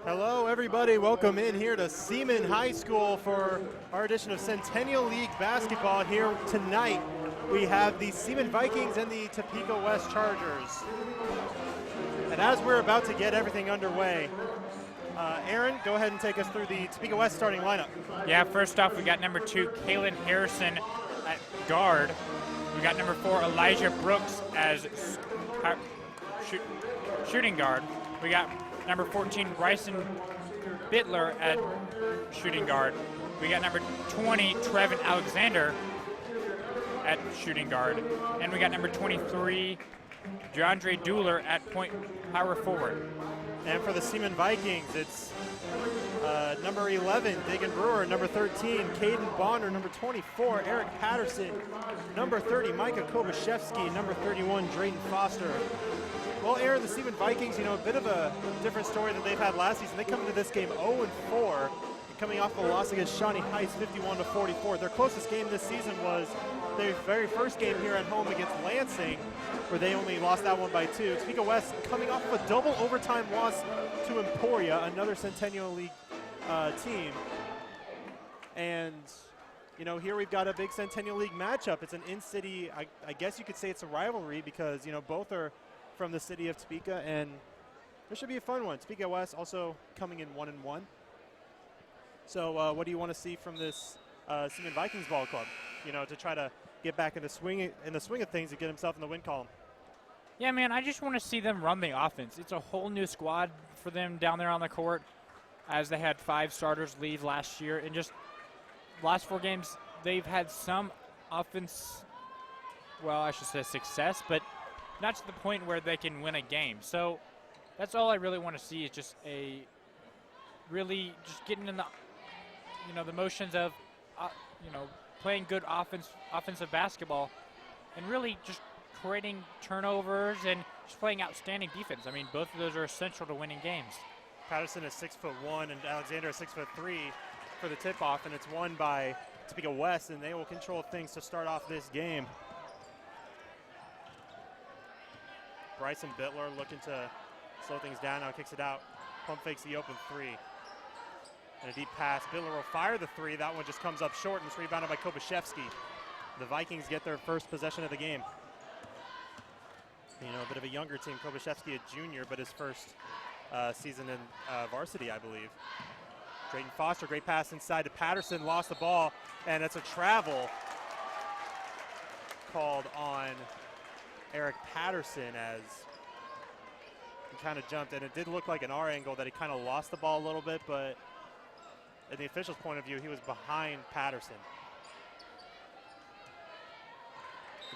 Hello, everybody. Welcome in here to Seaman High School for our edition of Centennial League basketball. Here tonight, we have the Seaman Vikings and the Topeka West Chargers. And as we're about to get everything underway, Aaron, go ahead and take us through the Topeka West starting lineup. Yeah, first off, we got number 2, Kalen Harrison at guard. We got number 4, Elijah Brooks as shooting guard. We got number 14, Bryson Bittler at shooting guard. We got number 20, Trevin Alexander at shooting guard. And we got number 23, DeAndre Dueller at point power forward. And for the Seaman Vikings, it's number 11, Dagan Brewer, number 13, Caden Bonner, number 24, Eric Patterson, number 30, Micah Kobashevsky, number 31, Drayton Foster. Well, Aaron, the Seaman Vikings, a bit of a different story than they've had last season. They come into this game 0-4, coming off the loss against Shawnee Heights, 51-44. Their closest game this season was their very first game here at home against Lansing, where they only lost that one by 2. Topeka West coming off of a double overtime loss to Emporia, another Centennial League team. And, here we've got a big Centennial League matchup. It's an in-city, I guess you could say it's a rivalry because, both are from the city of Topeka, and this should be a fun one. Topeka West also coming in 1-1. So what do you want to see from this Seaman Vikings ball club, to try to get back in the swing of things and get himself in the win column? Yeah, man, I just want to see them run the offense. It's a whole new squad for them down there on the court, as they had 5 starters leave last year. And just last 4 games, they've had some offense, well, I should say success, but not to the point where they can win a game. So that's all I really want to see, is just really just getting in the, the motions of, playing good offensive basketball, and really just creating turnovers and just playing outstanding defense. I mean, both of those are essential to winning games. Patterson is 6'1", and Alexander is 6'3" for the tip-off, and it's won by Topeka West, and they will control things to start off this game. Bryson Bittler looking to slow things down. Now kicks it out. Pump fakes the open 3. And a deep pass. Bittler will fire the 3. That one just comes up short, and it's rebounded by Kobashevsky. The Vikings get their first possession of the game. A bit of a younger team. Kobashevsky, a junior, but his first season in varsity, I believe. Drayton Foster, great pass inside to Patterson. Lost the ball, and it's a travel called on Eric Patterson as he kind of jumped, and it did look like an R angle that he kind of lost the ball a little bit, but in the official's point of view, he was behind Patterson.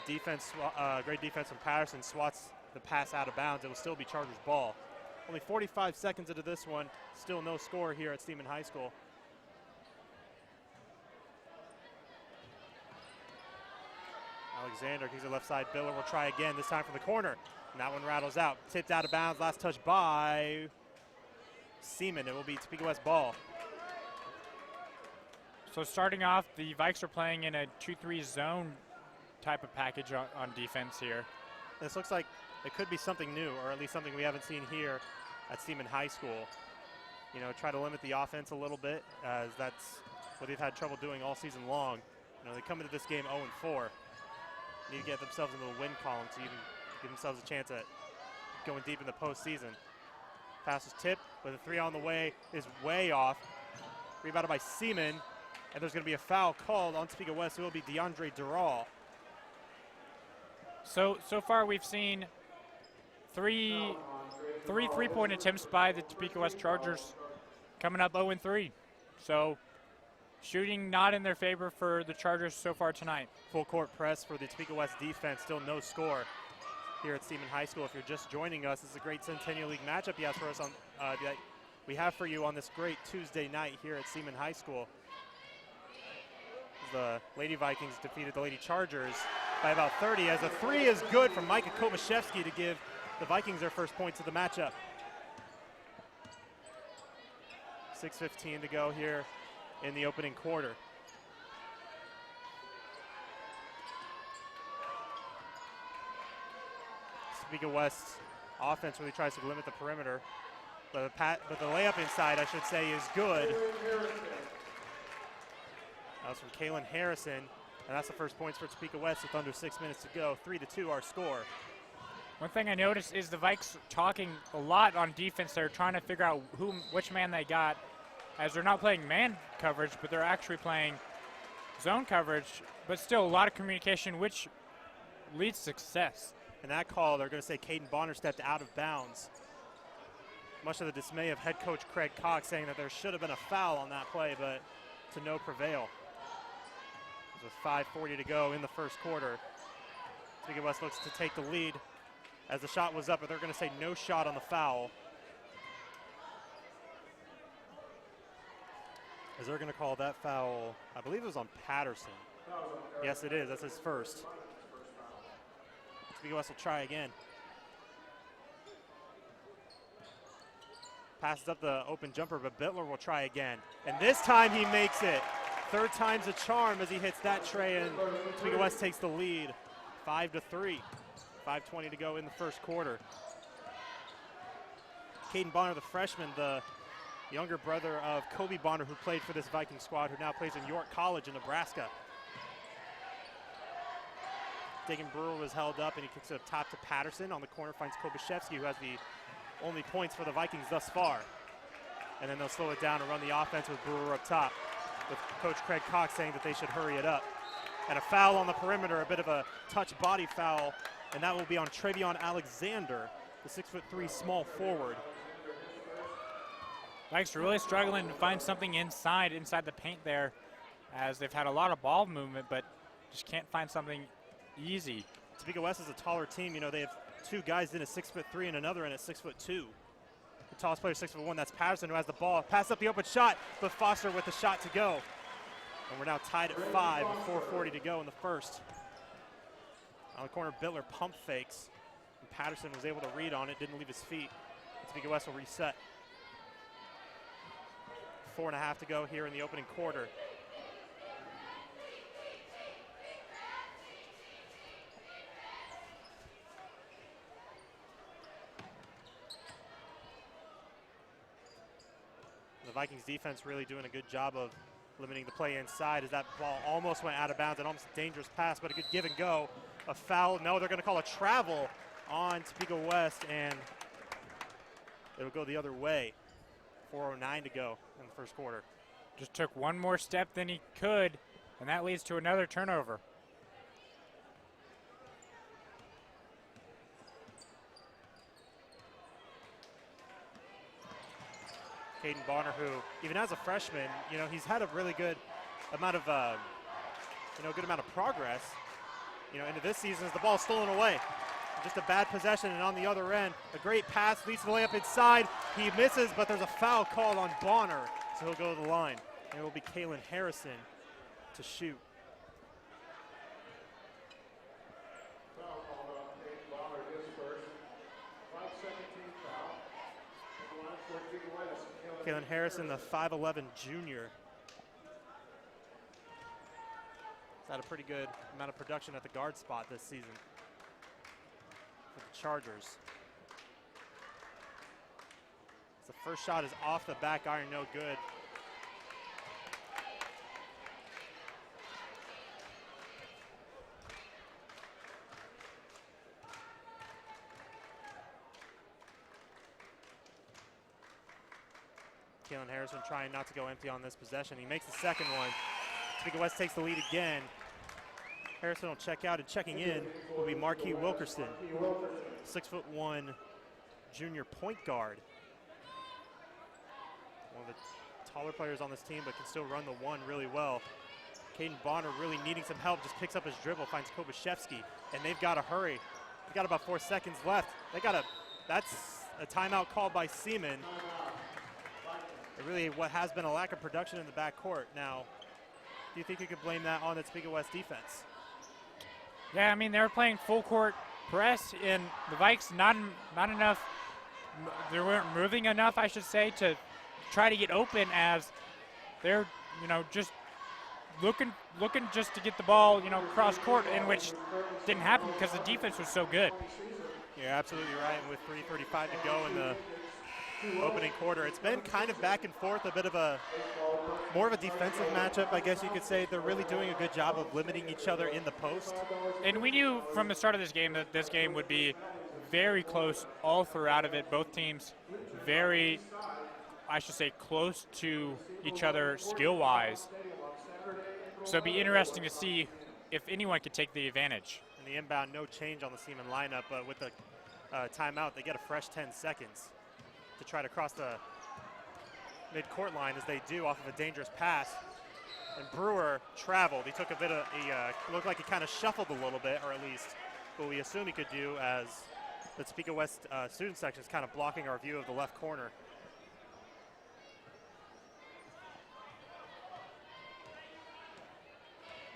The defense, great defense from Patterson, swats the pass out of bounds. It will still be Chargers ball. Only 45 seconds into this one, still no score here at Seaman High School. Alexander kicks it left side. Bittler will try again, this time from the corner. And that one rattles out. Tipped out of bounds. Last touch by Seaman. It will be Topeka West ball. So starting off, the Vikes are playing in a 2-3 zone type of package on defense here. This looks like it could be something new, or at least something we haven't seen here at Seaman High School. Try to limit the offense a little bit, as that's what they've had trouble doing all season long. They come into this game 0-4. Need to get themselves into the win column to even give themselves a chance at going deep in the postseason. Pass is tipped, but the 3 on the way is way off. Rebounded by Seaman, and there's going to be a foul called on Topeka West. It will be DeAndre Durrell. So far we've seen three three-point attempts by the Topeka West Chargers, coming up 0-3. So shooting not in their favor for the Chargers so far tonight. Full court press for the Topeka West defense, still no score here at Seaman High School. If you're just joining us, this is a great Centennial League matchup you have for us on that we have for you on this great Tuesday night here at Seaman High School. The Lady Vikings defeated the Lady Chargers by about 30, as a 3 is good from Micah Kobashevsky to give the Vikings their first points of the matchup. 6:15 to go here in the opening quarter. Topeka West offense really tries to limit the perimeter. But the layup inside, I should say, is good. That was from Kalen Harrison, and that's the first points for Topeka West with under 6 minutes to go. 3-2 our score. One thing I noticed is the Vikes talking a lot on defense. They're trying to figure out which man they got, as they're not playing man coverage, but they're actually playing zone coverage, but still a lot of communication, which leads to success. And that call, they're going to say Caden Bonner stepped out of bounds. Much to the dismay of head coach Craig Cox, saying that there should have been a foul on that play, but to no prevail. With 5:40 to go in the first quarter, Topeka West looks to take the lead as the shot was up, but they're going to say no shot on the foul. As they're going to call that foul, I believe it was on Patterson. Yes, it is. That's his first. Topeka West will try again. Passes up the open jumper, but Bittler will try again. And this time he makes it. Third time's a charm as he hits that tray, and Topeka West takes the lead, 5-3. 5:20 to go in the first quarter. Caden Bonner, the freshman, the younger brother of Kobe Bonner, who played for this Viking squad, who now plays in York College in Nebraska. Dagan Brewer was held up, and he kicks it up top to Patterson. On the corner finds Kobashevsky, who has the only points for the Vikings thus far. And then they'll slow it down and run the offense with Brewer up top, with Coach Craig Cox saying that they should hurry it up. And a foul on the perimeter, a bit of a touch body foul, and that will be on Travion Alexander, the 6'3" small forward. Vikes are really struggling to find something inside the paint there, as they've had a lot of ball movement, but just can't find something easy. Topeka West is a taller team. You know, they have two guys in at 6'3" and another in at 6'2". The tallest player, 6'1", that's Patterson, who has the ball. Pass up the open shot, but Foster with the shot to go. And we're now tied at 5 with 4:40 to go in the first. On the corner, Bittler pump fakes, and Patterson was able to read on it, didn't leave his feet. Topeka West will reset. 4.5 to go here in the opening quarter. The Vikings defense really doing a good job of limiting the play inside, as that ball almost went out of bounds, an almost dangerous pass, but a good give and go. A foul, no, they're going to call a travel on Topeka West, and it'll go the other way. 4:09 to go in the first quarter. Just took one more step than he could, and that leads to another turnover. Caden Bonner, who even as a freshman, you know, he's had a really good amount of, good amount of progress, into this season as the ball's stolen away. Just a bad possession, and on the other end, a great pass leads to the layup inside. He misses, but there's a foul called on Bonner, so he'll go to the line. And it will be Kalen Harrison to shoot. Kalen Harrison, the 5'11" junior. He's had a pretty good amount of production at the guard spot this season for the Chargers. The first shot is off the back iron, no good. Kalen Harrison trying not to go empty on this possession. He makes the second one. Topeka West takes the lead again. Harrison will check out, and checking in will be Marquis Wilkerson, 6'1" junior point guard. One of the taller players on this team, but can still run the one really well. Caden Bonner really needing some help, just picks up his dribble, finds Kobashevsky, and they've got to hurry. They've got about 4 seconds left. That's a timeout called by Seaman. Really what has been a lack of production in the backcourt. Now, do you think you could blame that on the Topeka West defense? Yeah, I mean, they were playing full court press, and the Vikes not enough, they weren't moving enough, I should say, to try to get open, as they're, just looking just to get the ball, cross court, in which didn't happen because the defense was so good. You're absolutely right. And with 3:35 to go in the opening quarter. It's been kind of back and forth, a bit of a more of a defensive matchup, I guess you could say. They're really doing a good job of limiting each other in the post. And we knew from the start of this game that this game would be very close all throughout of it. Both teams very, I should say, close to each other skill-wise. So it'd be interesting to see if anyone could take the advantage. In the inbound, no change on the Seaman lineup, but with the timeout, they get a fresh 10 seconds to try to cross the mid-court line as they do off of a dangerous pass. And Brewer traveled. He took a bit of, looked like he kind of shuffled a little bit, or at least what we assume he could do, as the Topeka West student section is kind of blocking our view of the left corner.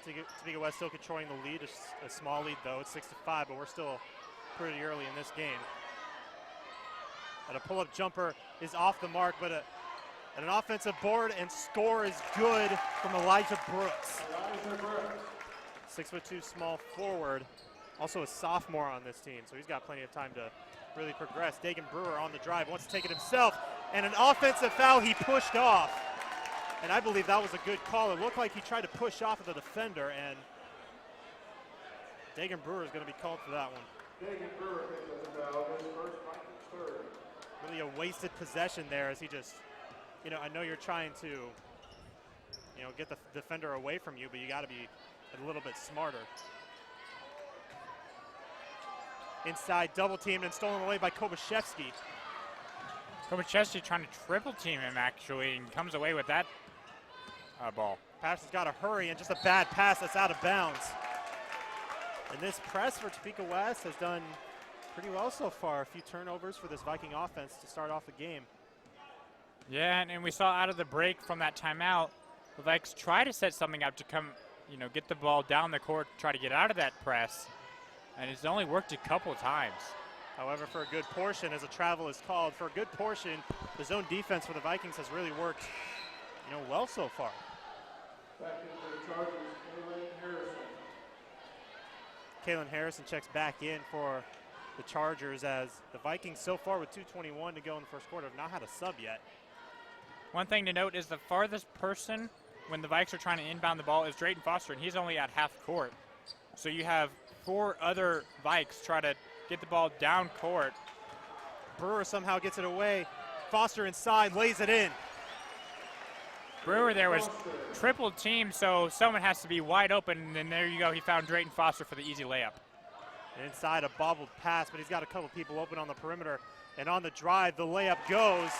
Topeka West still controlling the lead, a small lead though, it's 6-5, but we're still pretty early in this game. And a pull-up jumper is off the mark, but an offensive board and score is good from Elijah Brooks. 6'2" small forward, also a sophomore on this team, so he's got plenty of time to really progress. Dagan Brewer on the drive, wants to take it himself, and an offensive foul he pushed off. And I believe that was a good call. It looked like he tried to push off of the defender, and Dagan Brewer is going to be called for that one. Dagan Brewer takes a foul, his first, third. Really a wasted possession there as he just, I know you're trying to, get the defender away from you, but you got to be a little bit smarter. Inside, double teamed and stolen away by Kobashevsky. Kobachevsky trying to triple team him, actually, and comes away with that ball. Pass has got to hurry, and just a bad pass that's out of bounds. And this press for Topeka West has done pretty well so far. A few turnovers for this Viking offense to start off the game. Yeah, and we saw out of the break from that timeout, the Vikes try to set something up to come, get the ball down the court, try to get out of that press. And it's only worked a couple of times. However, for a good portion, as a travel is called, for a good portion, the zone defense for the Vikings has really worked, well so far. Back into the Chargers, Kalen Harrison checks back in for the Chargers, as the Vikings so far with 2:21 to go in the first quarter have not had a sub yet. One thing to note is the farthest person when the Vikes are trying to inbound the ball is Drayton Foster, and he's only at half court. So you have 4 other Vikes try to get the ball down court. Brewer somehow gets it away. Foster inside, lays it in. Brewer there was triple teamed, so someone has to be wide open, and then there you go. He found Drayton Foster for the easy layup. And inside, a bobbled pass, but he's got a couple people open on the perimeter. And on the drive, the layup goes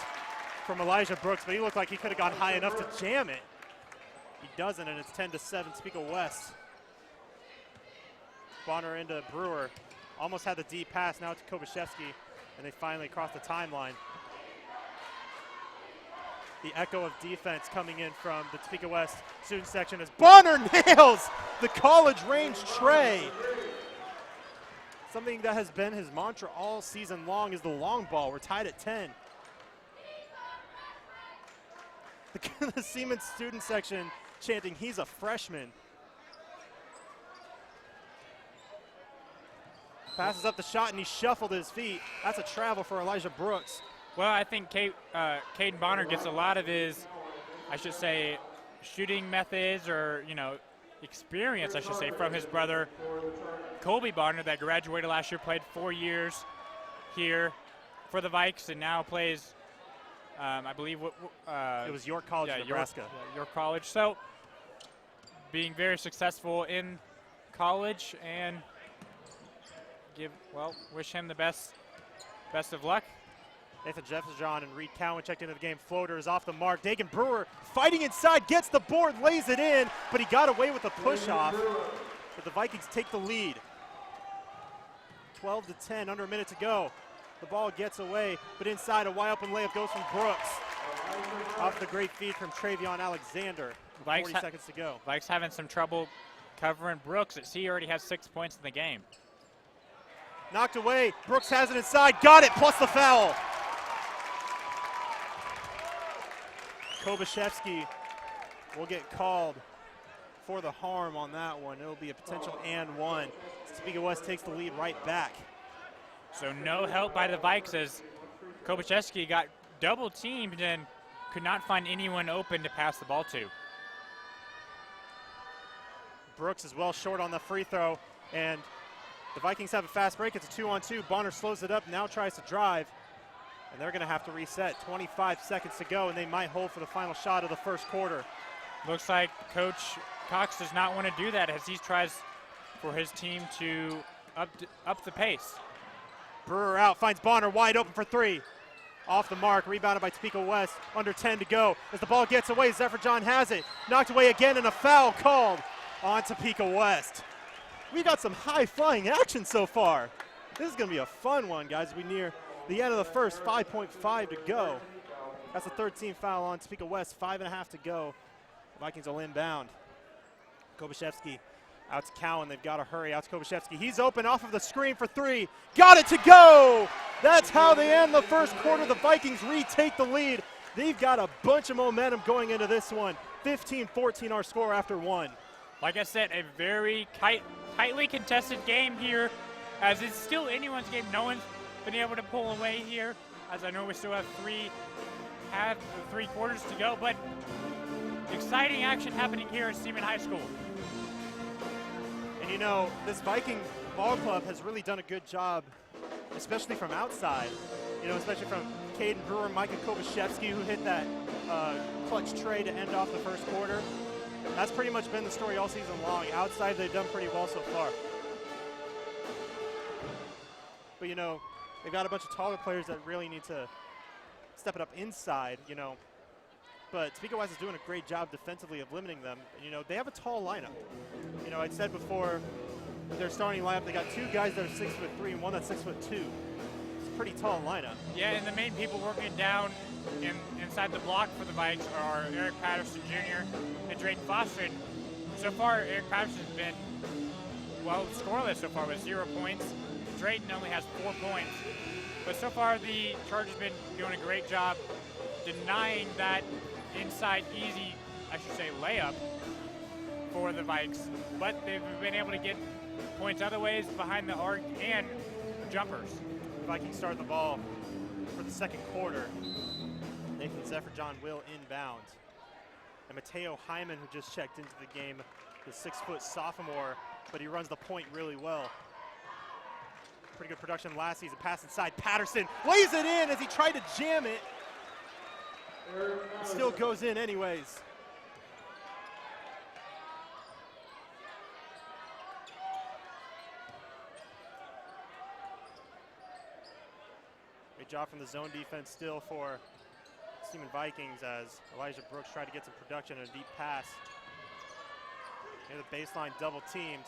from Elijah Brooks, but he looked like he could have gone high enough to jam it. He doesn't, and it's 10-7 Topeka West. Bonner into Brewer. Almost had the deep pass, now to Kobashevsky, and they finally cross the timeline. The echo of defense coming in from the Topeka West student section as Bonner nails the college range tray. Something that has been his mantra all season long is the long ball. We're tied at 10. The Seaman student section chanting, he's a freshman. Passes up the shot, and he shuffled his feet. That's a travel for Elijah Brooks. Well, I think Caden Bonner gets a lot of his, I should say, shooting methods or, experience, I should say, from his brother, Colby Bonner, that graduated last year, played 4 years here for the Vikes, and now plays, I believe, it was York College, Nebraska. York College. So, being very successful in college, and wish him the best of luck. Nathan Jefferson and Reed Cowan checked into the game. Floater is off the mark. Dagan Brewer fighting inside, gets the board, lays it in, but he got away with a push-off. But the Vikings take the lead. 12-10, under a minute to go. The ball gets away, but inside a wide open layup goes from Brooks. Off the great feed from Travion Alexander. 40 seconds to go. Vikes having some trouble covering Brooks, as he already has 6 points in the game. Knocked away. Brooks has it inside. Got it, plus the foul. Kobashevsky will get called for the harm on that one. It'll be a potential and one. Topeka West takes the lead right back. So no help by the Vikes, as Kobachevsky got double teamed and could not find anyone open to pass the ball to. Brooks is well short on the free throw, and the Vikings have a fast break. It's a 2-on-2. Bonner slows it up, now tries to drive, and they're going to have to reset. 25 seconds to go, and they might hold for the final shot of the first quarter. Looks like Coach Cox does not want to do that as he tries for his team to up the pace. Brewer out, finds Bonner wide open for three. Off the mark, rebounded by Topeka West. Under 10 to go. As the ball gets away, Zephyr John has it. Knocked away again, and a foul called on Topeka West. We got some high-flying action so far. This is going to be a fun one, guys. We near the end of the first, 5.5 to go. That's a 13 foul on Topeka West, 5.5 to go. The Vikings will inbound. Kobashevsky out to Cowan. They've got to hurry. Out to Kobashevsky. He's open off of the screen for three. Got it to go! That's how they end the first quarter. The Vikings retake the lead. They've got a bunch of momentum going into this one. 15-14 our score after one. Like I said, a very tightly contested game here, as it's still anyone's game. No one's been able to pull away here, as I know we still have three quarters to go, but exciting action happening here at Seaman High School. And you know, this Viking ball club has really done a good job, especially from outside. You know, especially from Caden Brewer, Micah Kobashevsky, who hit that clutch tray to end off the first quarter. That's pretty much been the story all season long. Outside, they've done pretty well so far. But, you know, they've got a bunch of taller players that really need to step it up inside, you know. But Topeka West is doing a great job defensively of limiting them. And, you know, they have a tall lineup. You know, I'd said before, their starting lineup, they got two guys that are 6'3" and one that's 6'2". It's a pretty tall lineup. Yeah, and the main people working down inside the block for the Vikes are Eric Patterson Jr. and Drayden Foster. And so far, Eric Patterson's been, well, scoreless so far with 0 points. Drayden only has 4 points. But so far, the Chargers have been doing a great job denying that inside easy, I should say, layup for the Vikes. But they've been able to get points other ways behind the arc and jumpers. The Vikings start the ball for the second quarter. Nathan Zephyr John will inbound. And Mateo Hyman, who just checked into the game, the 6-foot sophomore, but he runs the point really well. Pretty good production last season. Pass inside. Patterson lays it in as he tried to jam it. It still goes in anyways. Great job from the zone defense still for Seaman Vikings as Elijah Brooks tried to get some production and a deep pass. Near the baseline, double teamed.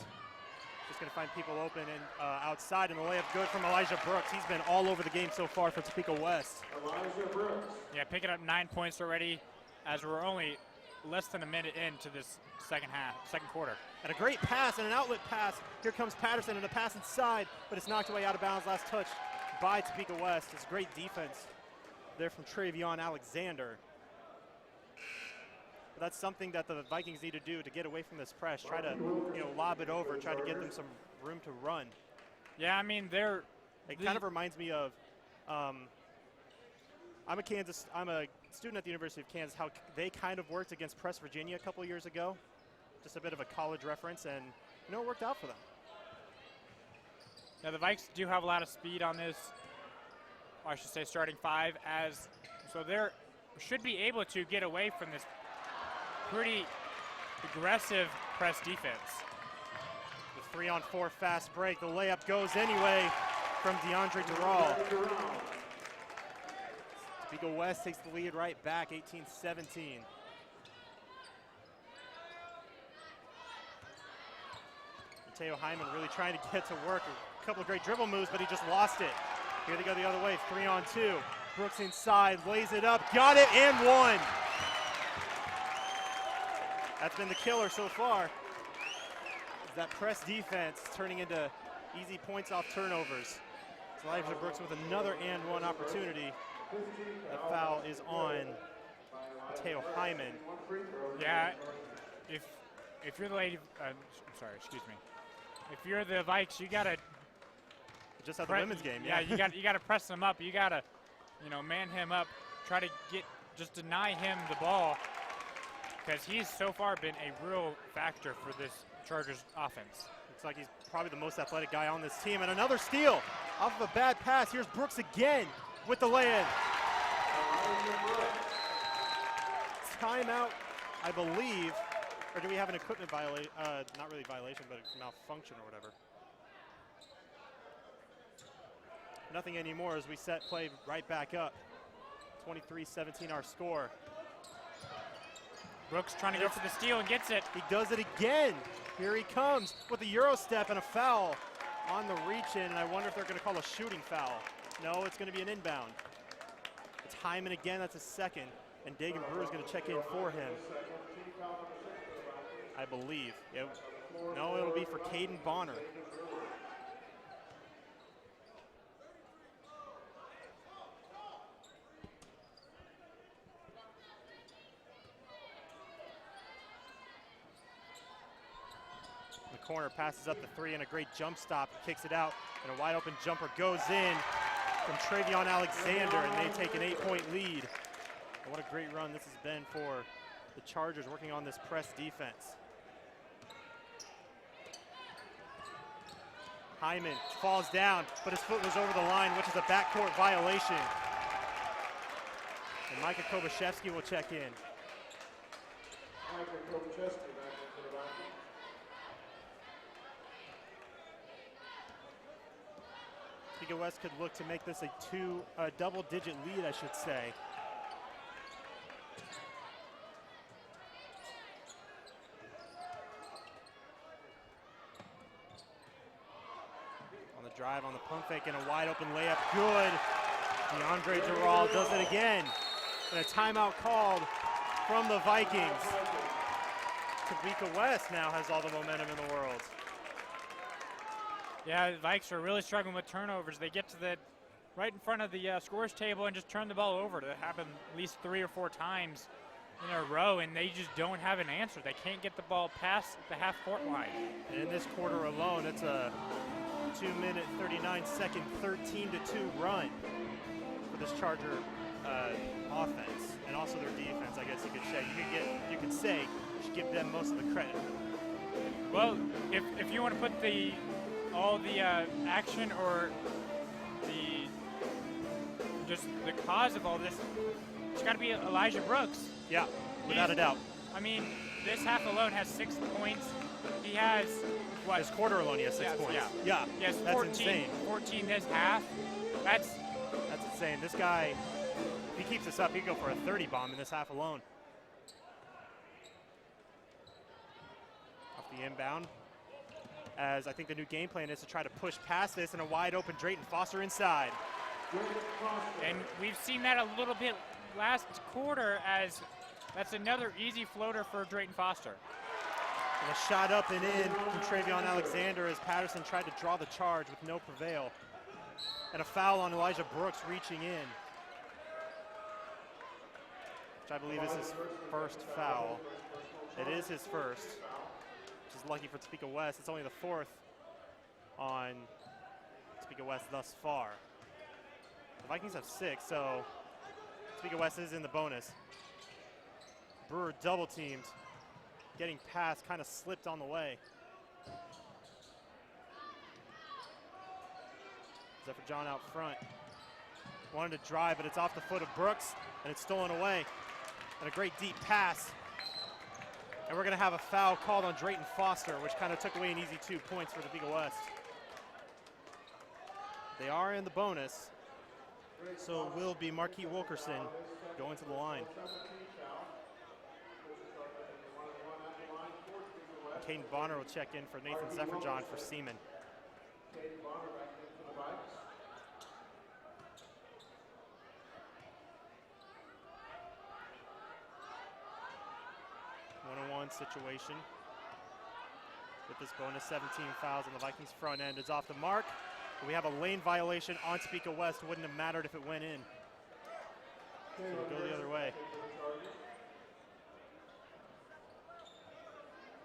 Just going to find people open and outside, and the layup good from Elijah Brooks. He's been all over the game so far for Topeka West. Elijah Brooks. Yeah, picking up 9 points already as we're only less than a minute into this second quarter. And a great pass and an outlet pass. Here comes Patterson and a pass inside, but it's knocked away out of bounds. Last touch by Topeka West. It's great defense there from Travion Alexander. But that's something that the Vikings need to do to get away from this press. Try to, you know, lob it over, try to get them some room to run. Yeah, I mean, it kind of reminds me of, I'm a student at the University of Kansas, how they kind of worked against Press Virginia a couple years ago. Just a bit of a college reference, and, you know, it worked out for them. Now, the Vikes do have a lot of speed on this, or I should say starting five, so they should be able to get away from this pretty aggressive press defense. The 3-on-4 fast break. The layup goes anyway from DeAndre Durrell. Topeka West takes the lead right back, 18-17. Mateo Hyman really trying to get to work. A couple of great dribble moves, but he just lost it. Here they go the other way, 3-on-2. Brooks inside, lays it up, got it, and one. That's been the killer so far. That press defense turning into easy points off turnovers. So Elijah Brooks with another and one opportunity. The foul is on Mateo Hyman. Yeah, if you're the lady, if you're the Vikes, you gotta just at the women's game. Yeah, you gotta press them up. You gotta, man him up, try to just deny him the ball, because he's so far been a real factor for this Chargers offense. Looks like he's probably the most athletic guy on this team. And another steal off of a bad pass. Here's Brooks again with the lay-in. Timeout, I believe. Or do we have an equipment violation? Not really violation, but a malfunction or whatever. Nothing anymore as we set play right back up. 23-17 our score. Brooks trying to go for the steal and gets it. He does it again. Here he comes with a Euro step and a foul on the reach in, and I wonder if they're going to call a shooting foul. No, it's going to be an inbound. It's Hyman again, that's his second, and Dagan Brewer is going to check in for him, I believe. No, it'll be for Caden Bonner. Corner passes up the three and a great jump stop, kicks it out, and a wide open jumper goes in from Travion Alexander, and they take an 8-point lead. And what a great run this has been for the Chargers working on this press defense. Hyman falls down, but his foot was over the line, which is a backcourt violation. And Micah Kobashevsky will check in. Topeka West could look to make this a double-digit lead, I should say. On the drive, on the pump fake, and a wide-open layup. Good. DeAndre Giral does it again. And a timeout called from the Vikings. Topeka West now has all the momentum in the world. Yeah, the Vikes are really struggling with turnovers. They get to the right in front of the scores table and just turn the ball over. That happened at least 3 or 4 times in a row, and they just don't have an answer. They can't get the ball past the half-court line. And in this quarter alone, it's a 2-minute, 39-second, 13-2 run for this Charger offense, and also their defense, I guess you could say. You could say you should give them most of the credit. Well, if you want to put all the action or just the cause of all this, it's got to be Elijah Brooks. Yeah, without a doubt. I mean, this half alone has 6 points. He has what? This quarter alone, he has 6 points. Yeah, he has that's 14, insane. 14 this half. That's insane. This guy, if he keeps this up, he can go for a 30 bomb in this half alone. Off the inbound, as I think the new game plan is to try to push past this, and a wide open Drayton Foster inside. And we've seen that a little bit last quarter, as that's another easy floater for Drayton Foster. And a shot up and in from Travion Alexander as Patterson tried to draw the charge with no prevail. And a foul on Elijah Brooks reaching in, which I believe is his first foul. It is his first, which is lucky for Topeka West. It's only the 4th on Topeka West thus far. The Vikings have 6, so Topeka West is in the bonus. Brewer double teamed, getting past, kind of slipped on the way. Zephyr John out front. Wanted to drive, but it's off the foot of Brooks, and it's stolen away. And a great deep pass. And we're going to have a foul called on Drayton Foster, which kind of took away an easy 2 points for Topeka West. They are in the bonus, so it will be Marquis Wilkerson going to the line. Caden Bonner will check in for Nathan Zephyrjohn for Seaman. One-on-one situation with this bonus. 17 fouls on the Vikings front end is off the mark. But we have a lane violation on Topeka West. Wouldn't have mattered if it went in. So we'll go the other way.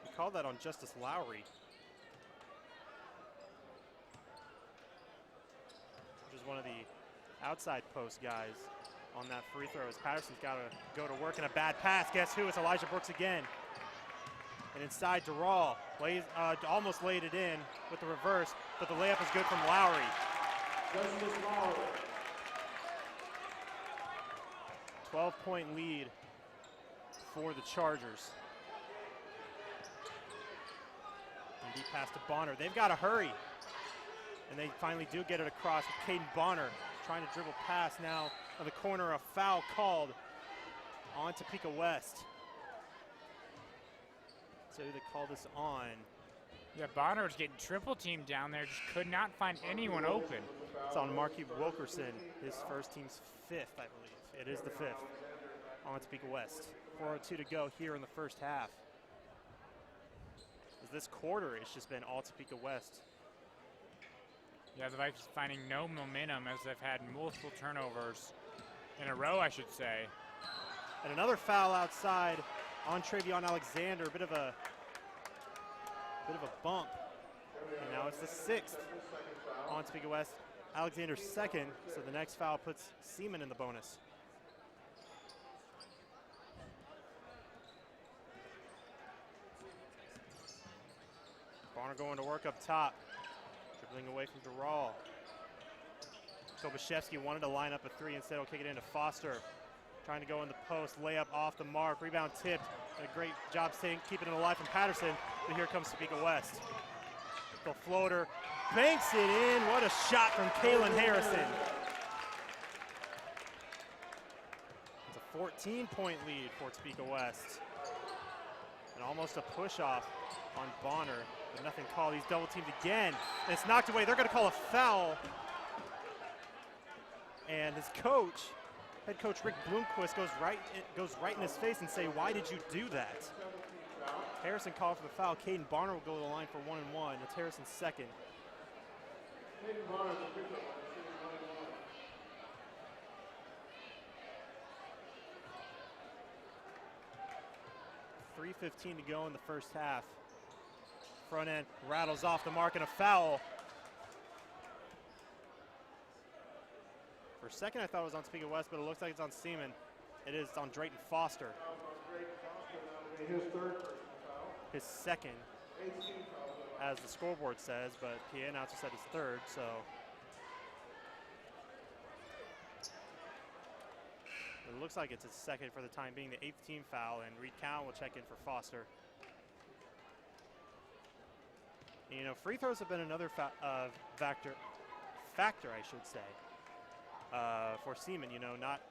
We called that on Justice Lowry, which is one of the outside post guys on that free throw as Patterson's got to go to work in a bad pass. Guess who? It's Elijah Brooks again. And inside Durrell, almost laid it in with the reverse, but the layup is good from Lowry. 12-point lead for the Chargers. And deep pass to Bonner. They've got to hurry. And they finally do get it across with Caden Bonner trying to dribble past now on the corner. A foul called on Topeka West. So they call this on. Yeah, Bonner was getting triple teamed down there, just could not find anyone open. It's on Marquis Wilkerson, his first team's 5th, I believe. It is the 5th on Topeka West. 4:02 to go here in the first half. As this quarter, it's just been all Topeka West. Yeah, the Vikings finding no momentum as they've had multiple turnovers in a row, I should say. And another foul outside on Travion Alexander, a bit of a bump. And now it's the 6th on Topeka West. Alexander's 2nd, so the next foul puts Seaman in the bonus. Bonner going to work up top, dribbling away from Durrell. Kobashevsky wanted to line up a 3, instead he'll kick it into Foster. Trying to go in the post, layup off the mark, rebound tipped. A great job keeping it alive from Patterson, but here comes Topeka West. The floater, banks it in. What a shot from Kalen Harrison. It's a 14-point lead for Topeka West. And almost a push-off on Bonner, but nothing called. He's double-teamed again, and it's knocked away. They're going to call a foul. And his coach, head coach Rick Bloomquist, goes right in his face and say, "Why did you do that?" Harrison called for the foul. Caden Bonner will go to the line for 1 and 1. It's Harrison's 2nd. 3:15 to go in the first half. Front end rattles off the mark and a foul. For a second, I thought it was on Topeka West, but it looks like it's on Seaman. It is on Drayton Foster. His 2nd, as the scoreboard says, but PA announcer said his 3rd, so. It looks like it's his 2nd for the time being, the 8th team foul, and Reed Cowan will check in for Foster. You know, free throws have been another factor, I should say, for Seaman. You know, not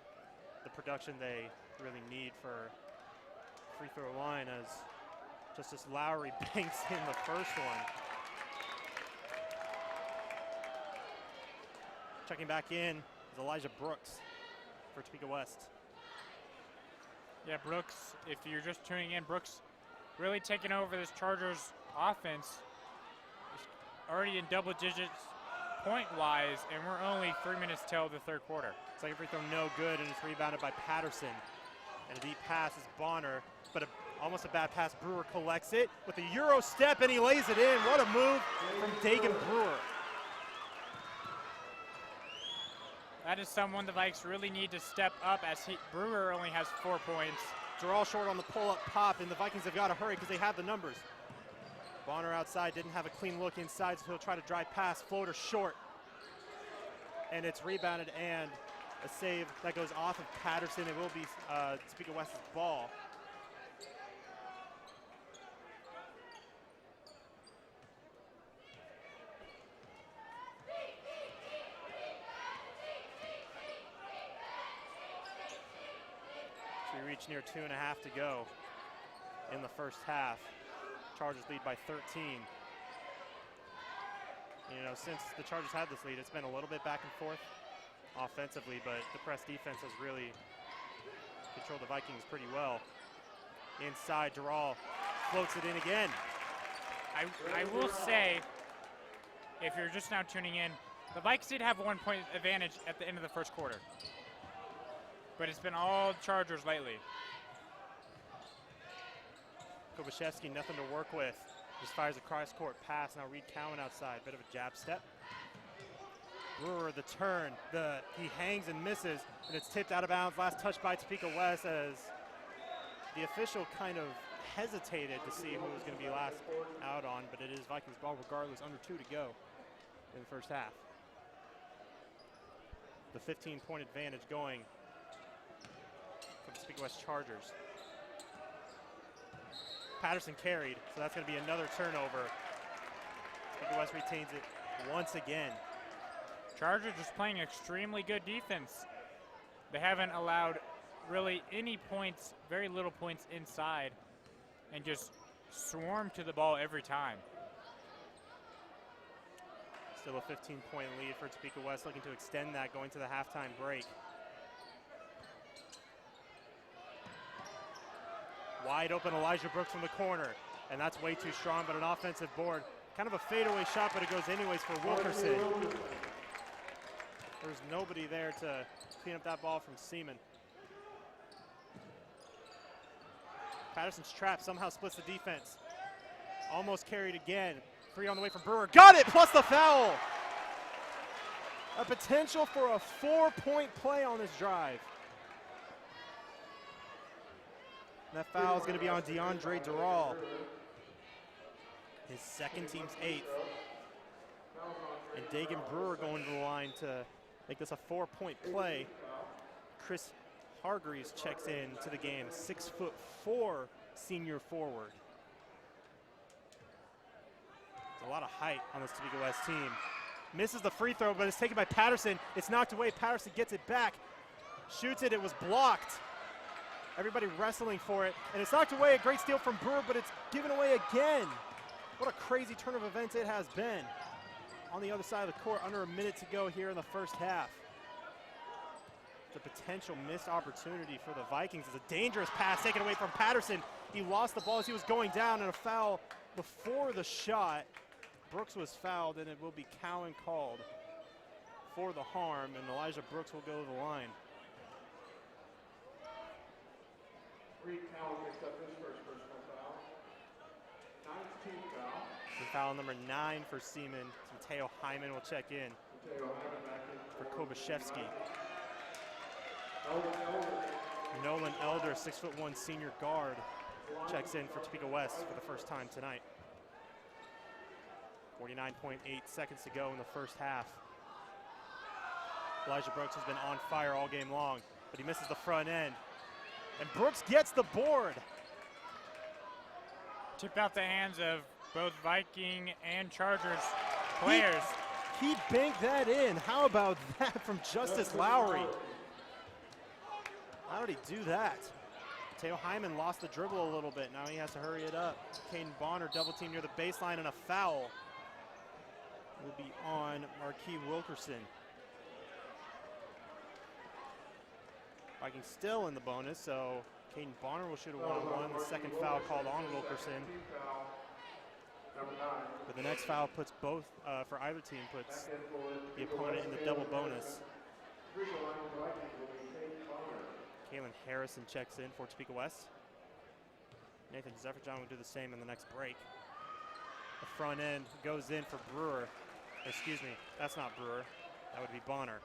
the production they really need for free throw line, as Justice Lowry banks in the first one. Checking back in is Elijah Brooks for Topeka West. Yeah, Brooks, if you're just tuning in, Brooks really taking over this Chargers offense. Already in double digits point-wise, and we're only 3 minutes till the 3rd quarter. Second free throw no good, and it's rebounded by Patterson. And a deep pass is Bonner, but almost a bad pass. Brewer collects it with a Euro step, and he lays it in. What a move from Dagan Brewer. That is someone the Vikes really need to step up, as Brewer only has 4 points. Durrell short on the pull-up pop, and the Vikings have got to hurry because they have the numbers. Bonner outside, didn't have a clean look inside, so he'll try to drive past. Floater short. And it's rebounded, and a save that goes off of Patterson. It will be Topeka West's ball. So we reach near 2.5 to go in the first half. Chargers lead by 13. You know, since the Chargers had this lead, it's been a little bit back and forth offensively, but the press defense has really controlled the Vikings pretty well. Inside, Durrell floats it in again. I will say, if you're just now tuning in, the Vikes did have a 1-point advantage at the end of the first quarter, but it's been all Chargers lately. Kobashevsky, nothing to work with. Just fires a cross-court pass. Now Reed Cowan outside. Bit of a jab step. Brewer, the turn, he hangs and misses, and it's tipped out of bounds. Last touch by Topeka West as the official kind of hesitated to see who was going to be last out on, but it is Vikings ball regardless, under 2 to go in the first half. The 15-point advantage going for the Topeka West Chargers. Patterson carried, so that's going to be another turnover. Topeka West retains it once again. Chargers just playing extremely good defense. They haven't allowed really any points, very little points inside, and just swarm to the ball every time. Still a 15-point lead for Topeka West, looking to extend that going to the halftime break. Wide open Elijah Brooks from the corner, and that's way too strong, but an offensive board. Kind of a fadeaway shot, but it goes anyways for Wilkerson. There's nobody there to clean up that ball from Seaman. Patterson's trap somehow splits the defense. Almost carried again. 3 on the way from Brewer. Got it, plus the foul. A potential for a 4-point play on this drive. And that foul is going to be on DeAndre Durrell. His second, team's 8th. And Dagan Brewer going to the line to make this a 4-point play. Chris Hargreaves checks in to the game, 6'4" senior forward. There's a lot of height on this Topeka West team. Misses the free throw, but it's taken by Patterson. It's knocked away. Patterson gets it back, shoots it. It was blocked. Everybody wrestling for it, and it's knocked away. A great steal from Brewer, but it's given away again. What a crazy turn of events it has been. On the other side of the court, under a minute to go here in the first half. It's a potential missed opportunity for the Vikings. It's a dangerous pass taken away from Patterson. He lost the ball as he was going down, and a foul before the shot. Brooks was fouled, and it will be Cowan called for the harm, and Elijah Brooks will go to the line. Reed Cowan picks up his first personal foul. 9th team foul. And foul number 9 for Seaman. Mateo Hyman will check in Mateo Hyman back in for Kobashevsky. Elder. Nolan Elder, 6'1" senior guard, checks in for Topeka West for the first time tonight. 49.8 seconds to go in the first half. Elijah Brooks has been on fire all game long, but he misses the front end. And Brooks gets the board. Tip out the hands of both Viking and Chargers players. He banked that in. How about that from Justice Lowry? How did he do that? Mateo Hyman lost the dribble a little bit. Now he has to hurry it up. Caden Bonner double team near the baseline, and a foul will be on Marquis Wilkerson. Vikings still in the bonus, so Caden Bonner will shoot a 1-on-1. The second foul called on Wilkerson. But the next foul puts both, for either team, puts the opponent in the double bonus. Kalen Harrison checks in for Topeka West. Nathan Zephyr-John will do the same in the next break. The front end goes in for Brewer. Excuse me, that's not Brewer. That would be Bonner.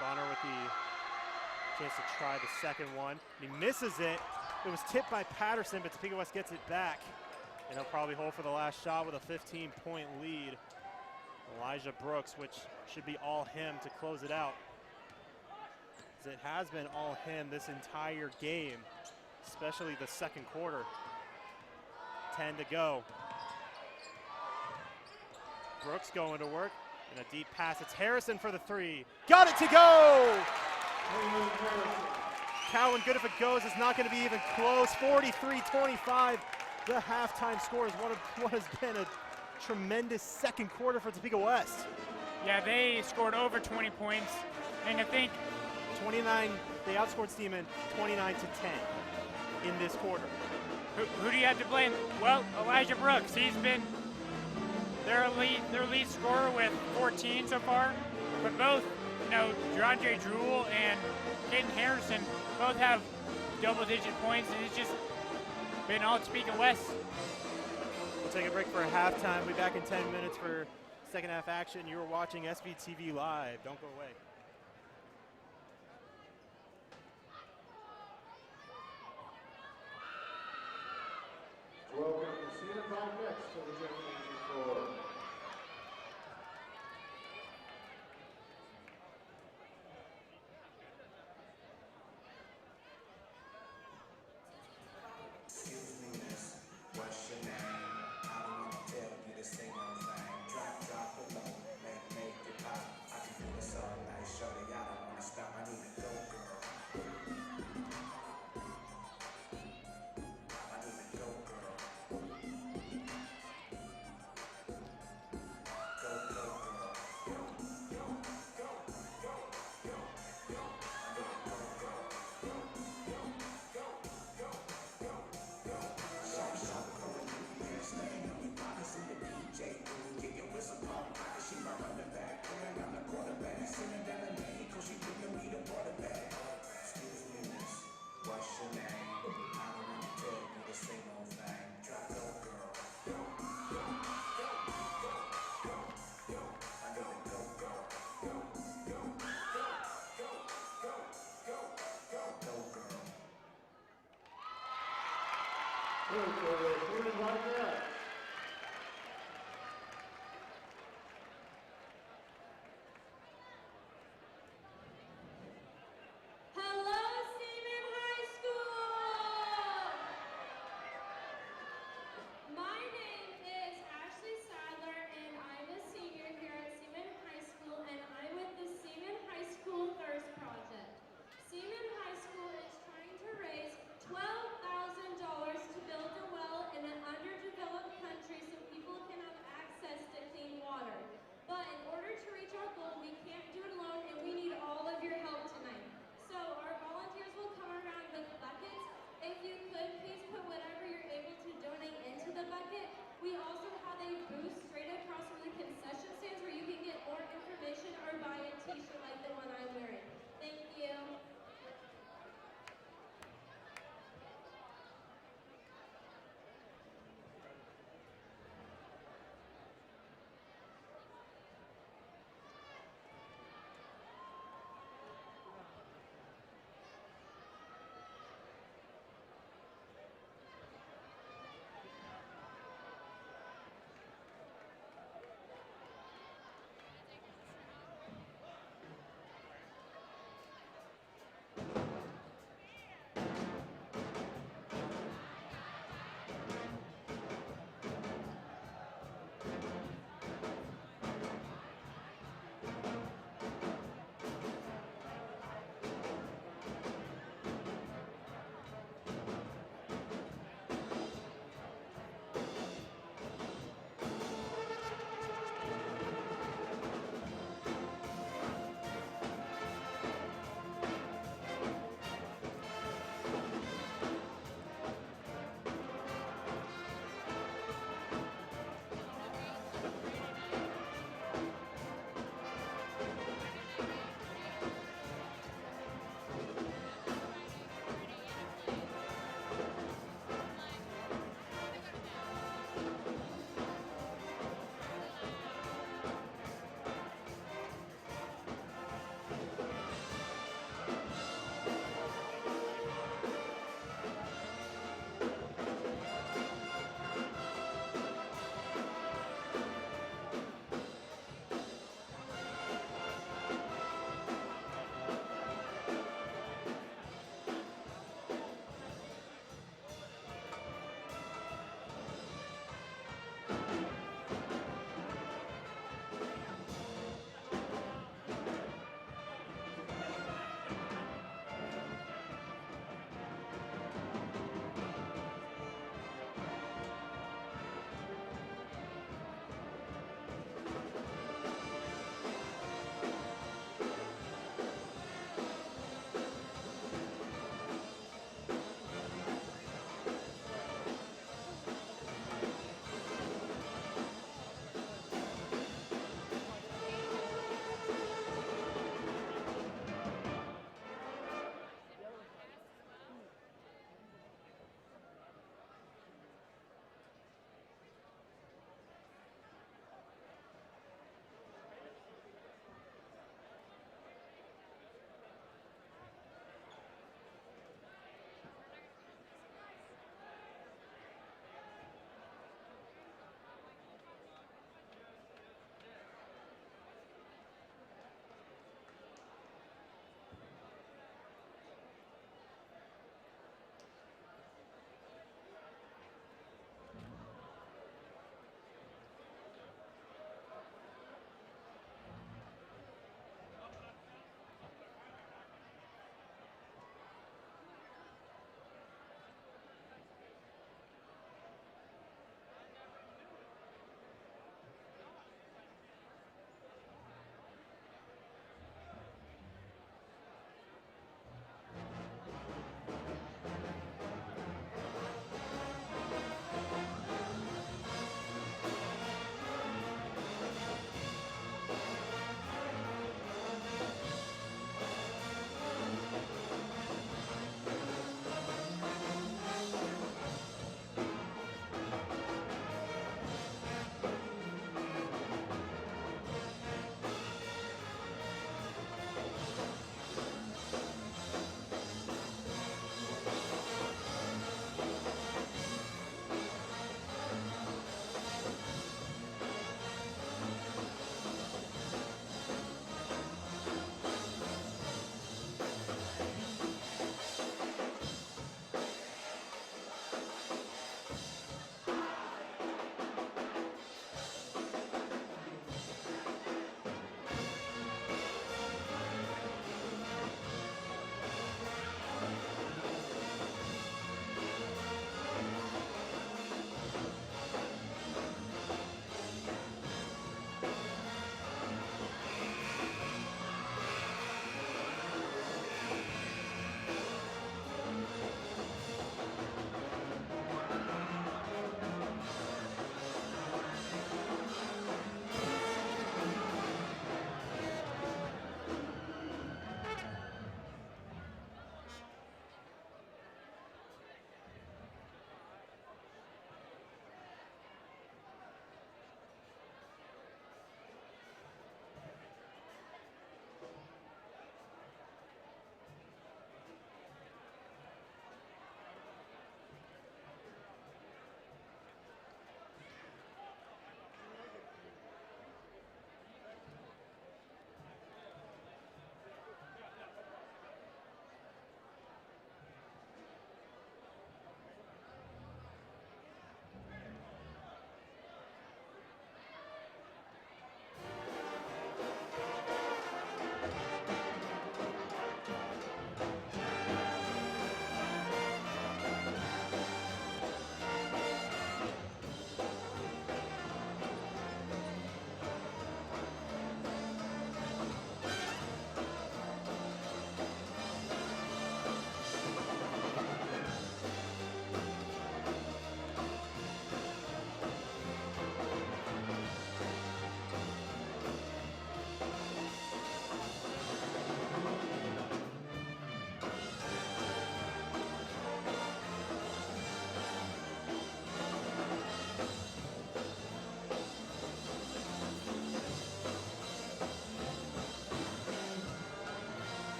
Bonner with the chance to try the second one. He misses it. It was tipped by Patterson, but Topeka West gets it back. And he'll probably hold for the last shot with a 15-point lead. Elijah Brooks, which should be all him to close it out. As it has been all him this entire game, especially the second quarter. 10 to go. Brooks going to work. And a deep pass. It's Harrison for the 3. Got it to go! Cowan, good if it goes. It's not going to be even close. 43-25. The halftime score is what has been a tremendous second quarter for Topeka West. Yeah, they scored over 20 points. And I think 29, they outscored Seaman 29-10 in this quarter. Who do you have to blame? Well, Elijah Brooks. He's been their lead scorer with 14 so far. But both, DeAndre Druell and Caden Harrison both have double-digit points, and it's just been all Topeka West. We'll take a break for halftime. We'll be back in 10 minutes for second half action. You are watching SBTV Live. Don't go away. Welcome to Seaman next to the championship floor. Excuse me, miss, what's your name? I don't want to tell you the same old thing. Drop below, make it pop. I can do this all night, shorty. I don't want to stop. I need to go, girl. I need to go, girl. Go, girl. Excuse me, miss, what's your name? I don't want to tell you the same old thing. Drop low, girl. I need to go, girl. Go, girl. Here for the Seaman next. Hello, Seaman High School! My name is Ashley Sadler, and I'm a senior here at Seaman High School, and I'm with the Seaman High School Thirst Project. Seaman High School is trying to raise $12,000 to build a well in an underdeveloped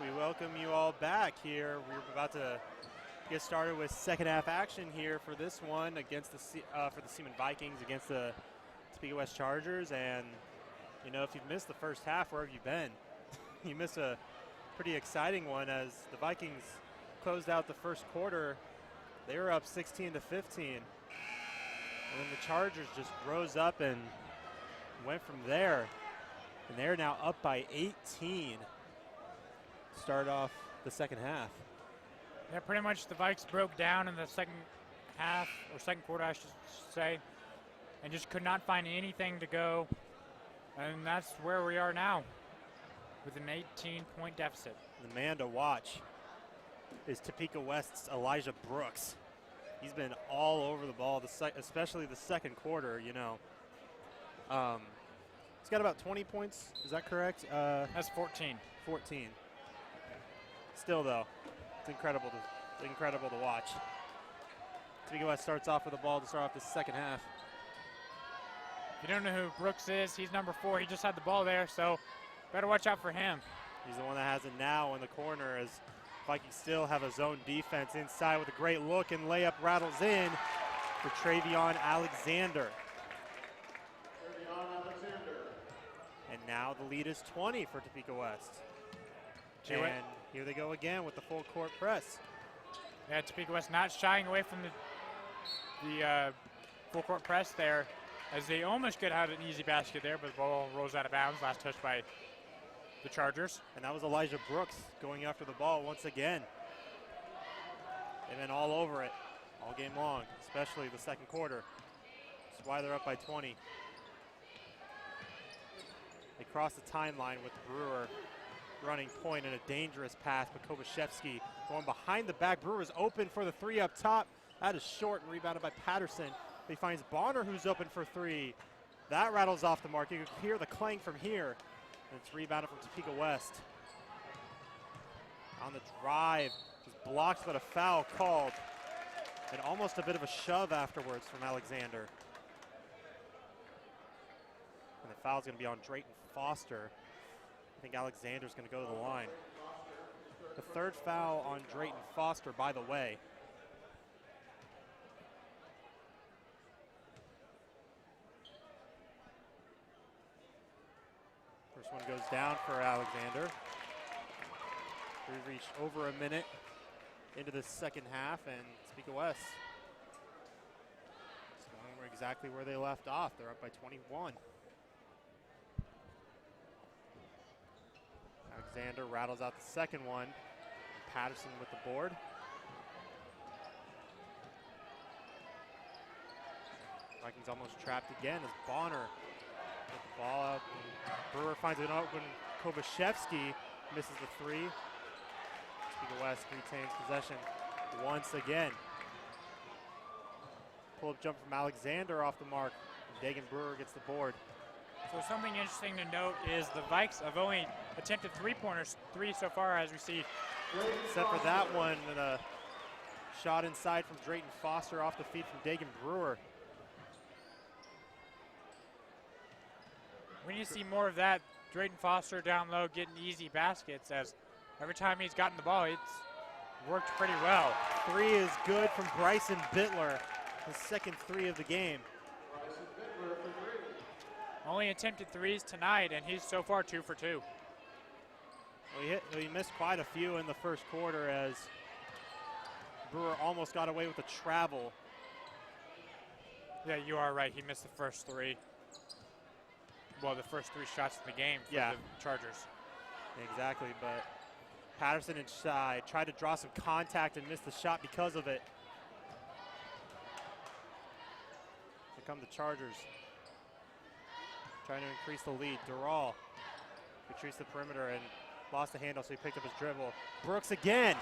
We welcome you all back here. We're about to get started with second half action here for this one against the for the Seaman Vikings against the Topeka West Chargers. And you know, if you've missed the first half, where have you been? You missed a pretty exciting one as the Vikings closed out the first quarter. They were up 16-15, and then the Chargers just rose up and went from there. And they're now up by 18. Start off the second half. Yeah, pretty much the Vikes broke down in the second half, or second quarter, I should say, and just could not find anything to go. And that's where we are now, with an 18-point deficit. The man to watch is Topeka West's Elijah Brooks. He's been all over the ball, especially the second quarter, you know. He's got about 20 points, is that correct? That's 14. 14. Still, though, it's incredible to watch. Topeka West starts off with the ball to start off the second half. If you don't know who Brooks is, he's number 4. He just had the ball there, so better watch out for him. He's the one that has it now in the corner as Vikings still have a zone defense inside with a great look, and layup rattles in for Travion Alexander. And now the lead is 20 for Topeka West. And here they go again with the full court press. Yeah, Topeka West not shying away from the full court press there, as they almost get out an easy basket there, but the ball rolls out of bounds. Last touch by the Chargers. And that was Elijah Brooks going after the ball once again. They've been all over it all game long, especially the second quarter. That's why they're up by 20. They cross the timeline with Brewer running point and a dangerous pass, but Kobashevsky going behind the back. Brewer's open for the 3 up top. That is short and rebounded by Patterson. He finds Bonner, who's open for 3. That rattles off the mark. You can hear the clang from here. And it's rebounded from Topeka West. On the drive, just blocked, but a foul called. And almost a bit of a shove afterwards from Alexander. And the foul's going to be on Drayton Foster. I think Alexander's going to go to the line. The third foul on Drayton Foster, by the way. First one goes down for Alexander. We reached over a minute into the second half, and Topeka West is going exactly where they left off. They're up by 21. Alexander rattles out the second one. Patterson with the board. Vikings almost trapped again as Bonner with the ball out. Brewer finds an open. Kobashevsky misses the 3. Topeka West retains possession once again. Pull-up jump from Alexander off the mark. Dagan Brewer gets the board. So something interesting to note is the Vikes have only attempted 3-pointers, 3 so far, as we see. Except for that one, and a shot inside from Drayton Foster off the feet from Dagan Brewer. We need to see more of that. Drayton Foster down low getting easy baskets, as every time he's gotten the ball, it's worked pretty well. 3 is good from Bryson Bittler, his second 3 of the game. Only attempted 3s tonight, and he's so far 2 for 2. Well, he missed quite a few in the first quarter as Brewer almost got away with a travel. Yeah, you are right. He missed the first 3. Well, the first 3 shots in the game for the Chargers. Exactly, but Patterson inside tried to draw some contact and missed the shot because of it. Here come the Chargers, trying to increase the lead. Dural retreats the perimeter and lost the handle, so he picked up his dribble. Brooks again.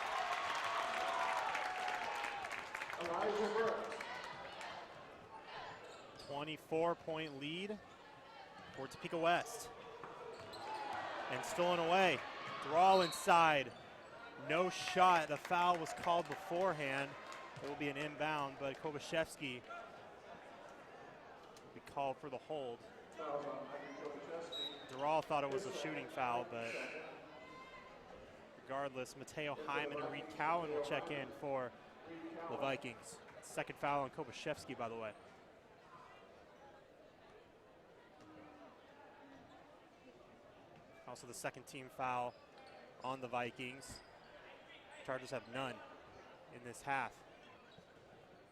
Elijah Brooks. 24-point lead for Topeka West. And stolen away. Dural inside. No shot. The foul was called beforehand. It will be an inbound, but Kobashevsky will be called for the hold. Dural thought it was a shooting foul, but regardless. Mateo Hyman and Reed Cowan will check in for the Vikings. Second foul on Kobashevsky, by the way. Also the second team foul on the Vikings. Chargers have none in this half.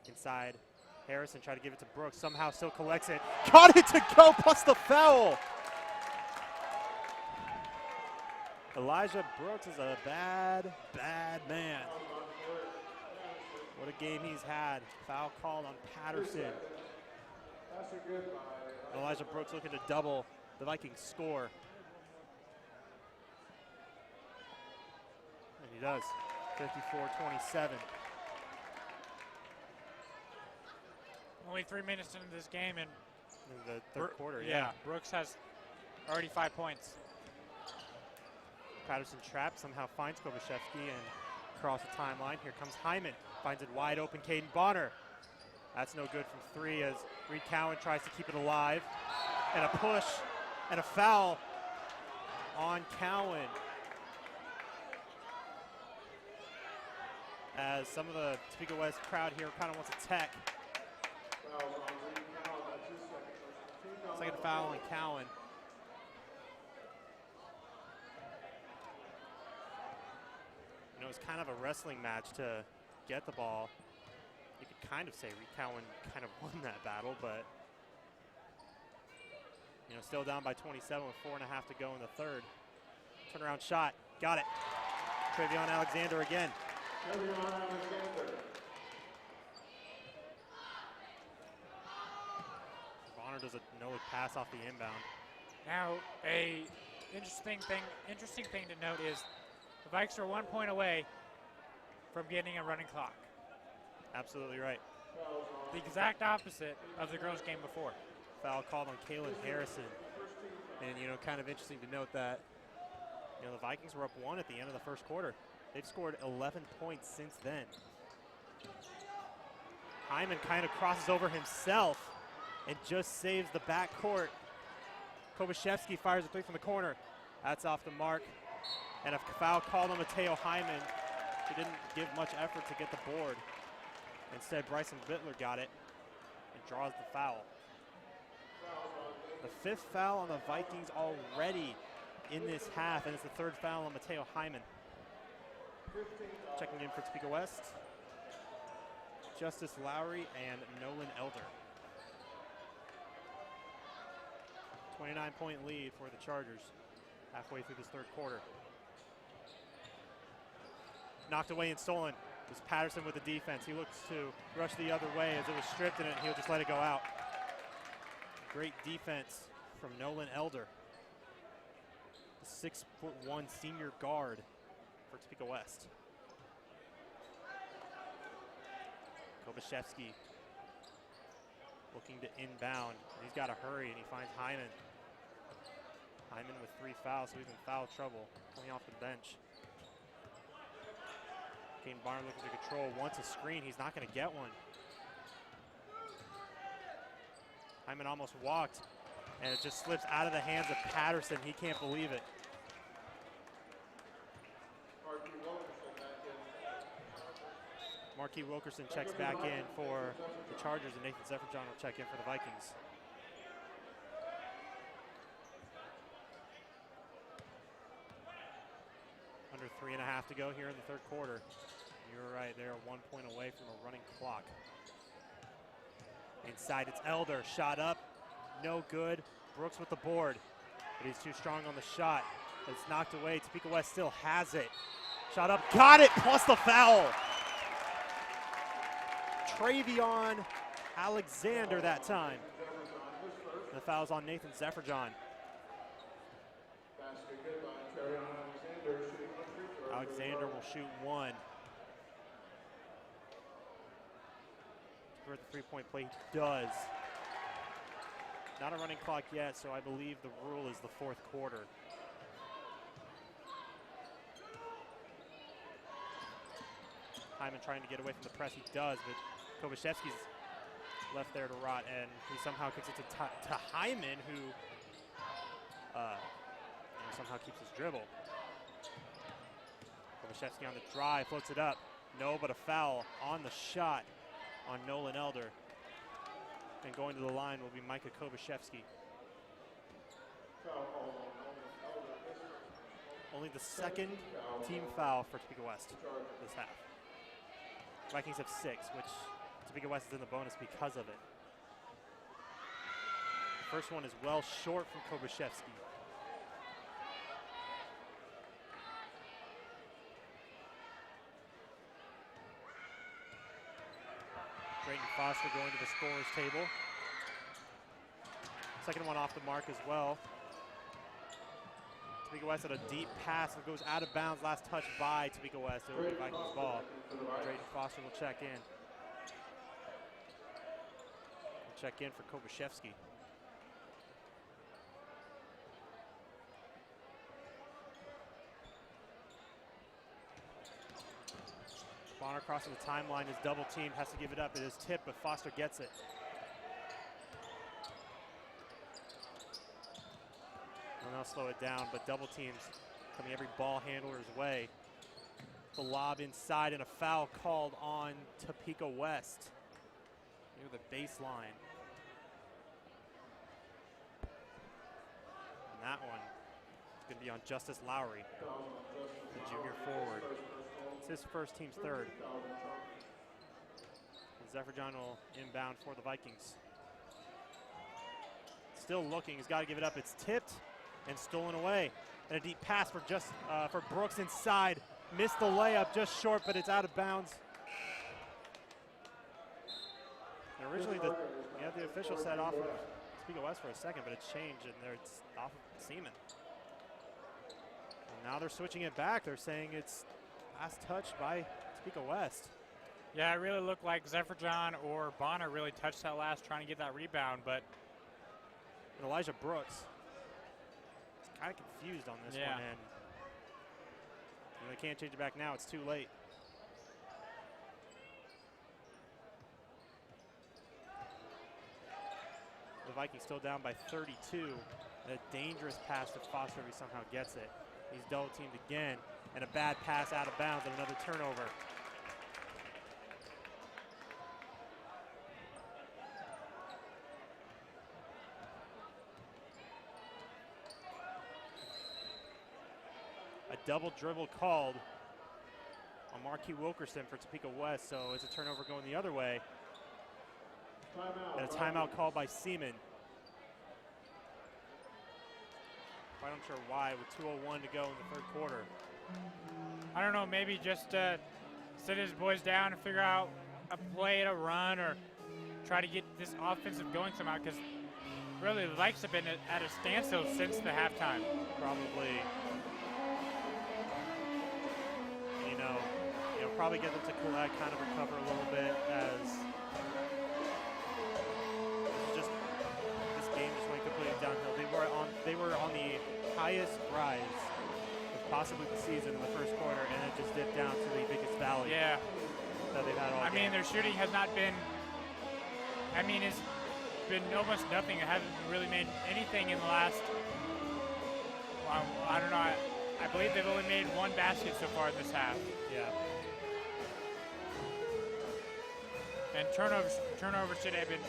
Inside, Harrison tried to give it to Brooks, somehow still collects it. Got it to go, plus the foul! Elijah Brooks is a bad, bad man. What a game he's had. Foul called on Patterson. Elijah Brooks looking to double the Vikings score. And he does, 54-27. Only 3 minutes into this game, and In the third quarter, yeah, Brooks has already 5 points. Patterson trapped, somehow finds Kobashevsky and across the timeline. Here comes Hyman, finds it wide open, Caden Bonner. That's no good from 3 as Reed Cowan tries to keep it alive. And a push and a foul on Cowan. As some of the Topeka West crowd here kind of wants a tech. Second foul on Cowan. You know, it's kind of a wrestling match to get the ball. You could kind of say Reed Cowan kind of won that battle, but you know, still down by 27 with 4.5 to go in the third. Turnaround shot, got it. Travion Alexander again. Bonner does a no-look pass off the inbound. Now, a interesting thing to note is the Vikes are 1 point away from getting a running clock. Absolutely right. The exact opposite of the girls' game before. Foul called on Kaylin Harrison. And, you know, kind of interesting to note that, you know, the Vikings were up 1 at the end of the first quarter. They've scored 11 points since then. Hyman kind of crosses over himself and just saves the backcourt. Kobashevsky fires a 3 from the corner. That's off the mark. And a foul called on Mateo Hyman, who didn't give much effort to get the board. Instead, Bryson Bittler got it and draws the foul. The 5th foul on the Vikings already in this half, and it's the 3rd foul on Mateo Hyman. Checking in for Topeka West, Justice Lowry and Nolan Elder. 29-point lead for the Chargers halfway through this third quarter. Knocked away and stolen. It was Patterson with the defense. He looks to rush the other way as it was stripped, and he'll just let it go out. Great defense from Nolan Elder, the 6'1" senior guard for Topeka West. Kobashevsky looking to inbound. He's got to hurry, and he finds Hyman. Hyman with 3 fouls, so he's in foul trouble coming off the bench. Caden Barnes looking to control, wants a screen. He's not going to get one. Hyman almost walked, and it just slips out of the hands of Patterson. He can't believe it. Marquis Wilkerson checks back in for the Chargers, and Nathan Zephyrdon will check in for the Vikings. Under 3.5 to go here in the third quarter. You're right, they're 1 point away from a running clock. Inside, it's Elder, shot up, no good. Brooks with the board, but he's too strong on the shot. It's knocked away, Topeka West still has it. Shot up, got it, plus the foul. Travion Alexander that time. The foul's on Nathan Zephyrdon. Alexander will shoot 1. For the 3-point play, he does. Not a running clock yet, so I believe the rule is the 4th quarter. Hyman trying to get away from the press, he does, but Kobashevsky's left there to rot, and he somehow kicks it to Hyman, who somehow keeps his dribble. Kobashevsky on the drive, floats it up. No, but a foul on the shot on Nolan Elder. And going to the line will be Micah Kobashevsky. Foul called on Nolan Elder. His first personal. Only the second team foul for Topeka West this half. Vikings have 6, which Topeka West is in the bonus because of it. The first one is well short from Kobashevsky. Drayton Foster going to the scorer's table. Second one off the mark as well. Topeka West had a deep pass that goes out of bounds. Last touch by Topeka West. It will be Vikings ball. Drayton Foster will check in. Will check in for Kobashevsky. Bonner crossing the timeline is double teamed, has to give it up. It is tipped, but Foster gets it. And they'll slow it down, but double teams coming every ball handler's way. The lob inside and a foul called on Topeka West near the baseline. And that one is going to be on Justice Lowry, the junior forward. It's his first, team's third. And Zephyr John will inbound for the Vikings. Still looking, he's got to give it up. It's tipped and stolen away. And a deep pass for Brooks inside. Missed the layup just short, but it's out of bounds. And originally the official said off of Topeka West for a second, but it's changed and it's off of Seaman. And now they're switching it back. They're saying it's last touch by Topeka West. Yeah, it really looked like Zephyr John or Bonner really touched that last, trying to get that rebound, but. And Elijah Brooks is kind of confused on this one, and they can't change it back now. It's too late. The Vikings still down by 32. And a dangerous pass to Foster if he somehow gets it. He's double teamed again, and a bad pass out of bounds and another turnover. A double dribble called on Marquis Wilkerson for Topeka West, so it's a turnover going the other way. And a timeout called by Seaman. Quite unsure why, with 2:01 to go in the third quarter. I don't know, maybe just sit his boys down and figure out a play to run or try to get this offensive going somehow, because really the Vikes have been at a standstill since the halftime. Probably, probably get them to collect, kind of recover a little bit as this game just went completely downhill. They were on the highest rise of possibly the season in the first quarter, and it just dipped down to the biggest valley that they've had all game. Their shooting has not been, it's been almost nothing. It hasn't really made anything in the last, I don't know, I believe they've only made one basket so far in this half. Yeah. And turnovers today have been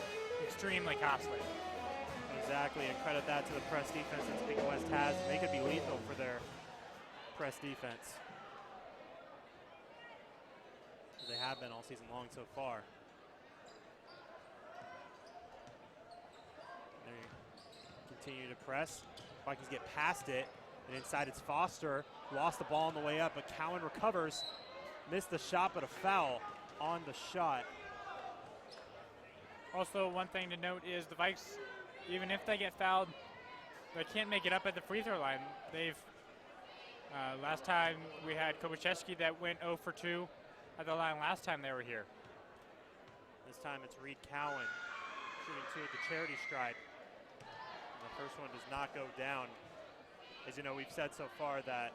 extremely costly. Exactly, and credit that to the press defense that Topeka West has. They could be lethal for their press defense. They have been all season long so far. They continue to press. Vikings get past it, and inside it's Foster. Lost the ball on the way up, but Cowan recovers. Missed the shot, but a foul on the shot. Also, one thing to note is the Vikes, even if they get fouled, they can't make it up at the free throw line. They've last time we had Kobashevsky that went 0 for 2 at the line last time they were here. This time it's Reed Cowan shooting 2 at the charity stripe. And the first one does not go down. As you know, we've said so far that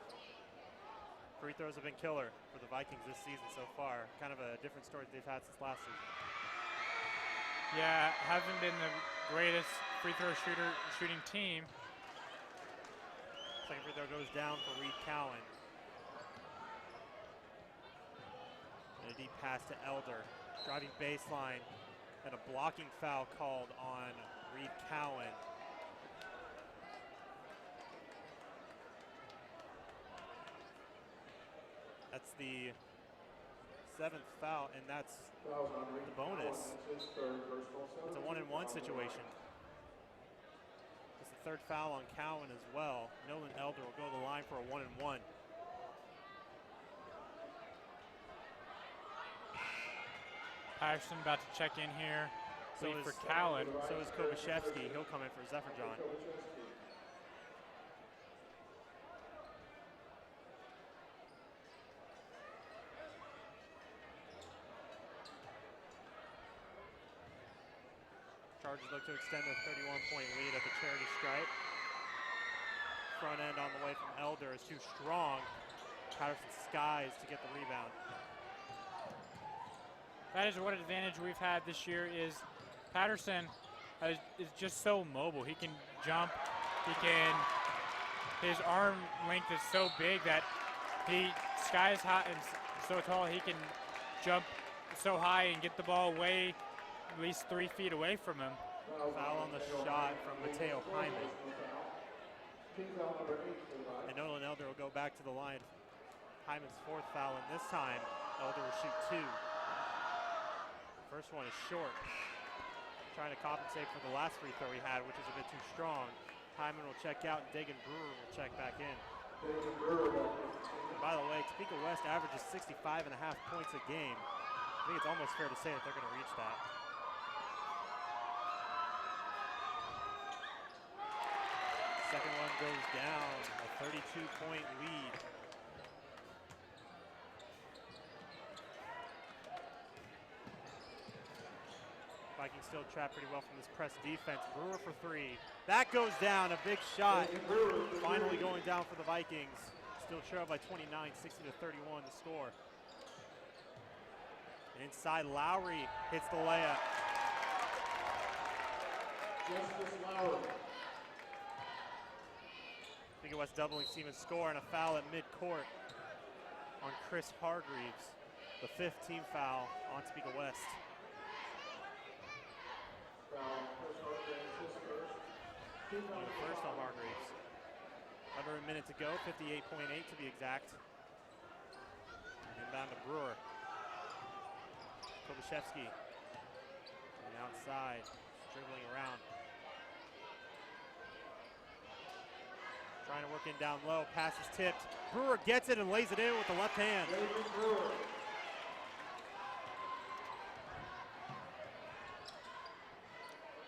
free throws have been killer for the Vikings this season so far. Kind of a different story they've had since last season. Yeah, hasn't been the greatest free throw shooting team. Second free throw goes down for Reed Cowan. And a deep pass to Elder. Driving baseline. And a blocking foul called on Reed Cowan. That's the 7th foul, and that's Fouls on Reed the bonus. Cowan. That's his third personal, It's a 17 1-and-1 fouls. situation. It's the 3rd foul on Cowan as well. Nolan Elder will go to the line for a 1-and-1. Patterson about to check in here. So Lead is, for Cowan. so is Kobashevsky. He'll come in for Zephyr-John. Chargers look to extend their 31-point lead at the charity stripe. Front end on the way from Elder is too strong. Patterson skies to get the rebound. That is what advantage we've had this year is Patterson is just so mobile. He can jump. His arm length is so big that he skies high and so tall he can jump so high and get the ball way at least 3 feet away from him. Foul on the shot from Mateo Hyman. And Nolan Elder will go back to the line. Hyman's 4th foul, and this time Elder will shoot 2. First one is short. Trying to compensate for the last free throw he had, which is a bit too strong. Hyman will check out, and Dagan Brewer will check back in. And by the way, Topeka West averages 65.5 points a game. I think it's almost fair to say that they're going to reach that. Second one goes down, a 32-point lead. Vikings still trapped pretty well from this press defense. Brewer for 3. That goes down, a big shot. Finally going down for the Vikings. Still trailed by 29, 60-31 the score. And inside, Lowry hits the layup. Justice Lowry. Topeka West doubling Seaman's score, and a foul at midcourt on Chris Hargreaves. The 5th team foul on Topeka West. First on Hargreaves. Under a minute to go, 58.8 to be exact. Inbound to Brewer. Kobashevsky on the outside, dribbling around. Trying to work in down low, pass is tipped. Brewer gets it and lays it in with the left hand.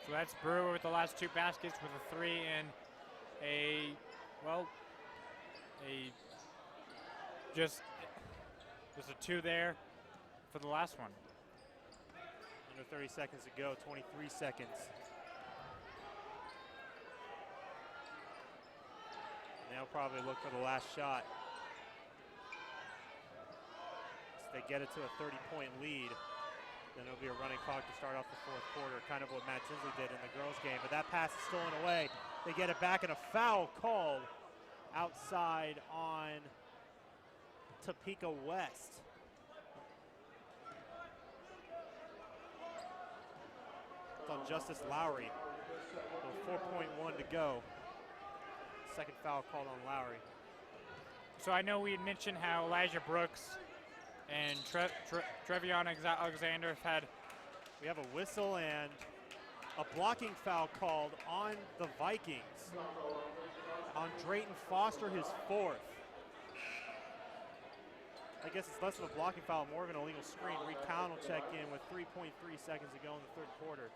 So that's Brewer with the last 2 baskets with a 3 and just a 2 there for the last one. Under 30 seconds to go, 23 seconds. And they'll probably look for the last shot. So they get it to a 30-point lead. Then it'll be a running clock to start off the 4th quarter, kind of what Matt Tinsley did in the girls' game. But that pass is stolen away. They get it back, and a foul called outside on Topeka West. It's on Justice Lowry. So 4.1 to go. Second foul called on Lowry. So I know we had mentioned how Elijah Brooks and Trevion Alexander have had. We have a whistle and a blocking foul called on the Vikings. On Drayton Foster, his 4th. I guess it's less of a blocking foul, more of an illegal screen. Reed Cowan will check in with 3.3 seconds to go in the 3rd quarter.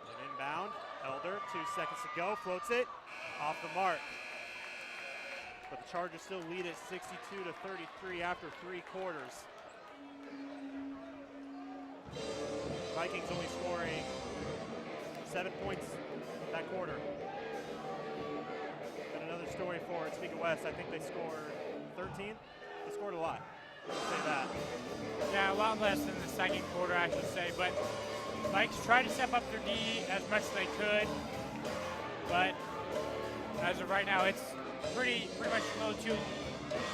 And inbound, Elder, 2 seconds to go, floats it, off the mark. But the Chargers still lead at 62-33 after 3 quarters. Vikings only scoring 7 points that quarter. And another story for Topeka West, I think they scored 13. They scored a lot. Say that. Yeah, a lot less than the 2nd quarter, I should say. But Vikes tried to step up their D as much as they could. But as of right now, it's pretty much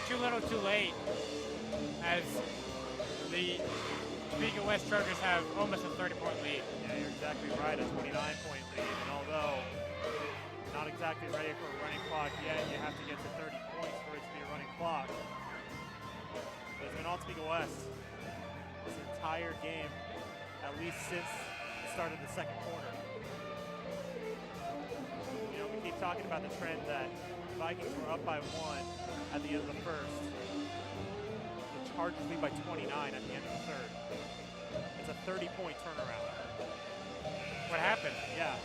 too little, too late, as the Topeka West Chargers have almost a 30-point lead. Yeah, you're exactly right, a 29-point lead. And although not exactly ready for a running clock yet, you have to get to 30 points for it to be a running clock. But it's been all Topeka West this entire game, at least since the start of the second quarter. You know, we keep talking about the trend that the Vikings were up by 1 at the end of the first. The Chargers lead by 29 at the end of the third. It's a 30-point turnaround. What happened? Yeah,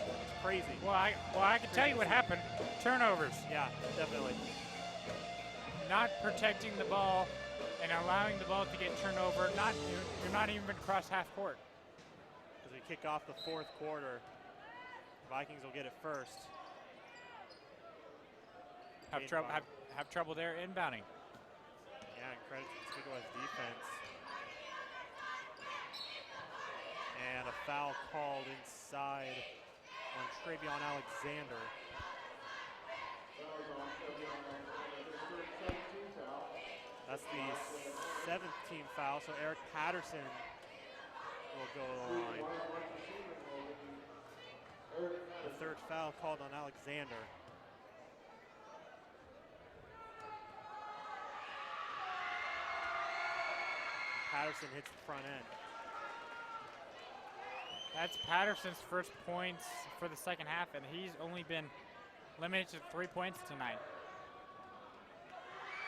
it's crazy. Well, I can tell you what happened. Turnovers. Yeah, definitely. Not protecting the ball and allowing the ball to get turned over. You're not even across half court. As we kick off the fourth quarter, Vikings will get it first. Have trouble there inbounding. Yeah, and credit to Topeka West defense. And a foul called inside on Travion Alexander. That's the 7th team foul, so Eric Patterson will go to the line. The third foul called on Alexander. Patterson hits the front end. That's Patterson's first points for the second half, and he's only been limited to 3 points tonight.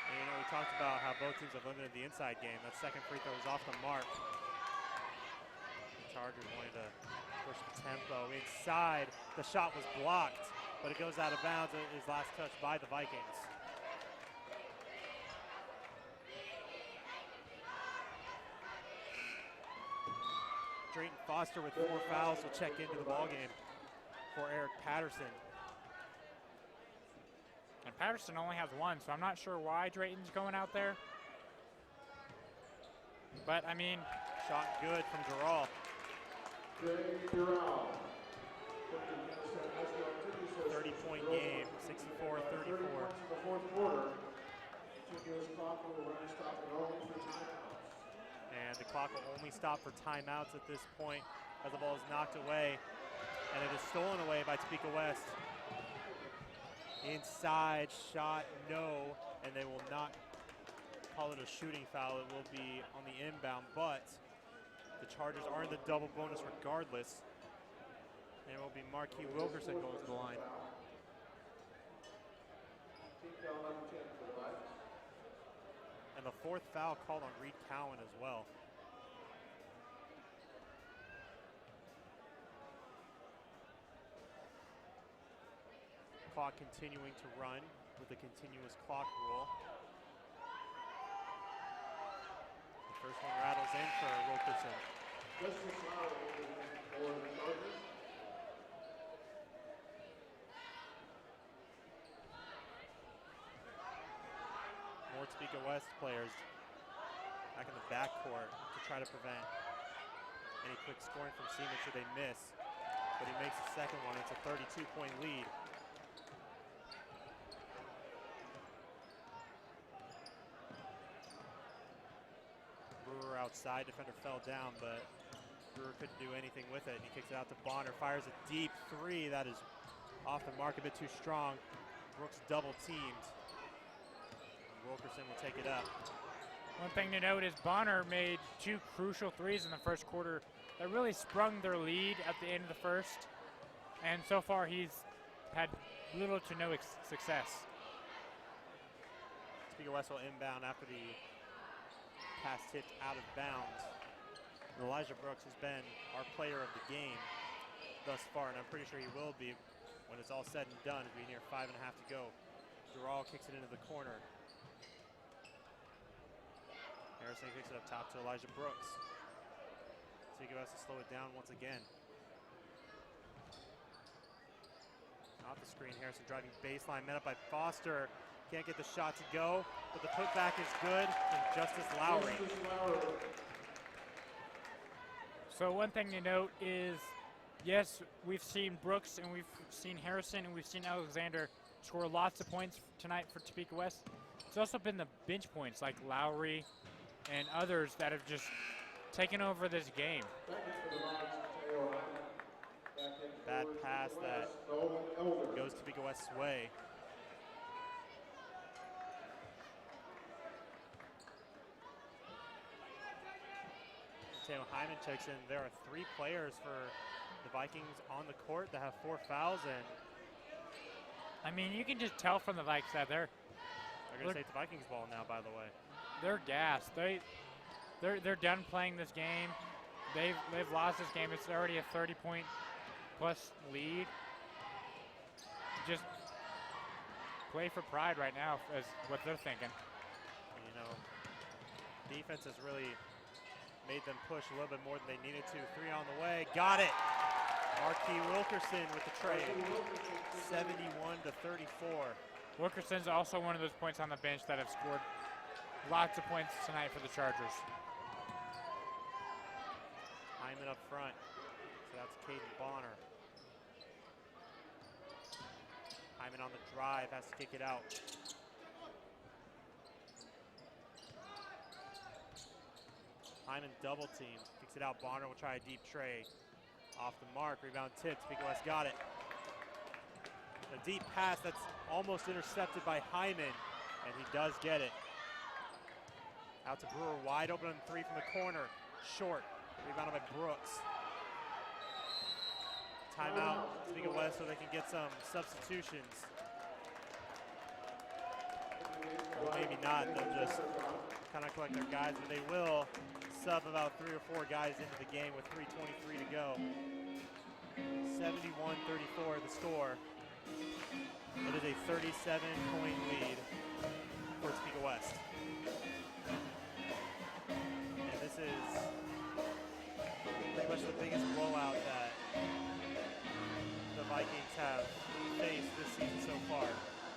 And, you know, we talked about how both teams have limited the inside game. That second free throw was off the mark. The Chargers wanted to push the tempo inside. The shot was blocked, but it goes out of bounds. It is last touched by the Vikings. Drayton Foster with 4 fouls will check into the ballgame for Eric Patterson. And Patterson only has 1, so I'm not sure why Drayton's going out there. But, I mean, shot good from Dural. 30-point game, 64-34. And the clock will only stop for timeouts at this point as the ball is knocked away. And it is stolen away by Topeka West. Inside shot, no, and they will not call it a shooting foul. It will be on the inbound, but the Chargers are in the double bonus regardless. And it will be Marquis Wilkerson going to the line. And the 4th foul called on Reed Cowan as well. Clock continuing to run with the continuous clock rule. The first one rattles in for Wilkerson. More Topeka West players back in the backcourt to try to prevent any quick scoring from Seaman should they miss. But he makes the second one. It's a 32-point lead. Brewer outside, defender fell down, but Brewer couldn't do anything with it. And he kicks it out to Bonner, fires a deep 3 that is off the mark, a bit too strong. Brooks double teamed. Wilkerson will take it up. One thing to note is Bonner made 2 crucial 3s in the first quarter that really sprung their lead at the end of the first. And so far he's had little to no success. Topeka West will inbound after the pass tipped out of bounds. And Elijah Brooks has been our player of the game thus far, and I'm pretty sure he will be when it's all said and done, as we near 5.5 to go. Dural kicks it into the corner. Harrison kicks it up top to Elijah Brooks. Topeka West to slow it down once again. Off the screen, Harrison driving baseline, met up by Foster. Can't get the shot to go, but the putback is good from Justice Lowry. So one thing to note is, yes, we've seen Brooks and we've seen Harrison and we've seen Alexander score lots of points tonight for Topeka West. It's also been the bench points like Lowry and others that have just taken over this game. Bad pass that goes Topeka West's way. Mateo Hyman checks in. There are 3 players for the Vikings on the court that have 4 fouls, and I mean, you can just tell from the Vikes that they're going to take the Vikings ball now, by the way. They're gassed. They're done playing this game. They've lost this game. It's already a 30-point plus lead. Just play for pride right now is what they're thinking. You know, defense has really made them push a little bit more than they needed to. 3 on the way. Got it. Marquis Wilkerson with the trade. 71-34. Wilkerson's also one of those points on the bench that have scored lots of points tonight for the Chargers. Hyman up front. So that's Caden Bonner. Hyman on the drive, has to kick it out. Hyman double team, kicks it out. Bonner will try a deep tray. Off the mark, rebound tipped. Topeka West got it. A deep pass that's almost intercepted by Hyman, and he does get it. Out to Brewer, wide open on 3 from the corner. Short, rebounded by Brooks. Timeout, Topeka West, so they can get some substitutions. Or maybe not, they'll just kind of collect their guys, but they will sub about 3 or 4 guys into the game with 3:23 to go. 71-34 the score. It is a 37-point lead for Topeka West. And this is pretty much the biggest blowout that the Vikings have faced this season so far.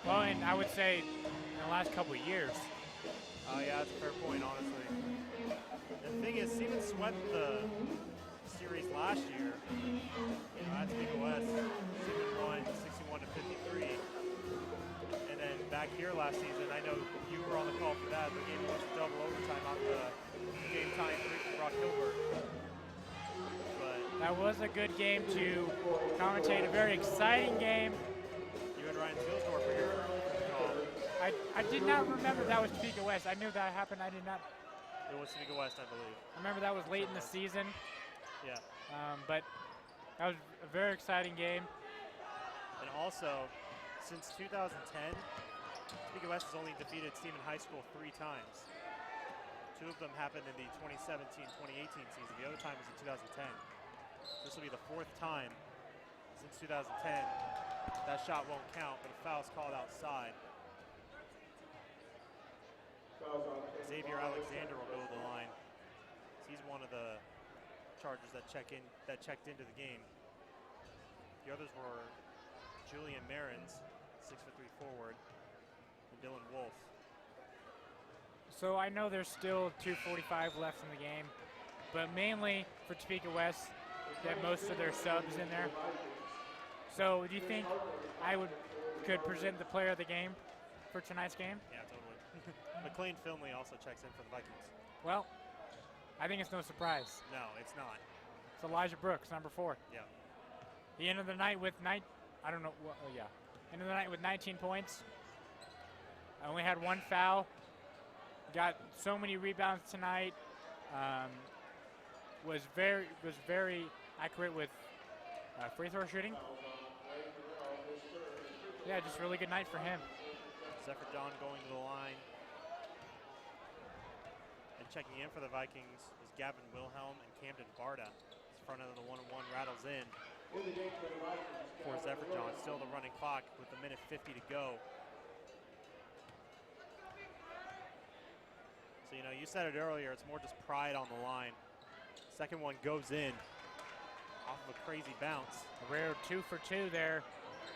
Well, and I would say in the last couple of years. Oh yeah, that's a fair point, honestly. The thing is, Seaman swept the series last year. At Topeka West, Seaman won 61-53. And then back here last season, I know you were on the call for that. The game was double overtime off the game tying 3 from Brock Hilbert. But That was a good game to commentate, a very exciting game. you and Ryan Fieldsdorf were here for the call. I did not remember that was Topeka West. I knew that happened. I did not It was Topeka West, I believe. remember that was late in the season. Yeah. But that was a very exciting game. And also, since 2010, Topeka West has only defeated Seaman High School 3 times. 2 of them happened in the 2017-2018 season. The other time was in 2010. This will be the 4th time since 2010. That shot won't count, but a foul's called outside. Xavier Alexander will go to the line. He's one of the Chargers that checked into the game. The others were Julian Marins, 6'3" forward, and Dylan Wolf. So I know there's still 2:45 left in the game, but mainly for Topeka West, they have most of their subs in there. So do you think I could present the player of the game for tonight's game? Yeah, totally. McLean Finley also checks in for the Vikings. Well, I think it's no surprise. No, it's not. It's Elijah Brooks, number 4. Yeah. He ended the night with ended the night with 19 points. Only had 1 foul. Got so many rebounds tonight. Was very accurate with free throw shooting. Yeah, just really good night for him. Zephyr Don going to the line. And checking in for the Vikings is Gavin Wilhelm and Camden Barta. His front end of the 1-1 rattles in for Zephyr John. Still the running clock with a minute 50 to go. So, you know, you said it earlier, it's more just pride on the line. Second one goes in off of a crazy bounce. A rare 2 for 2 there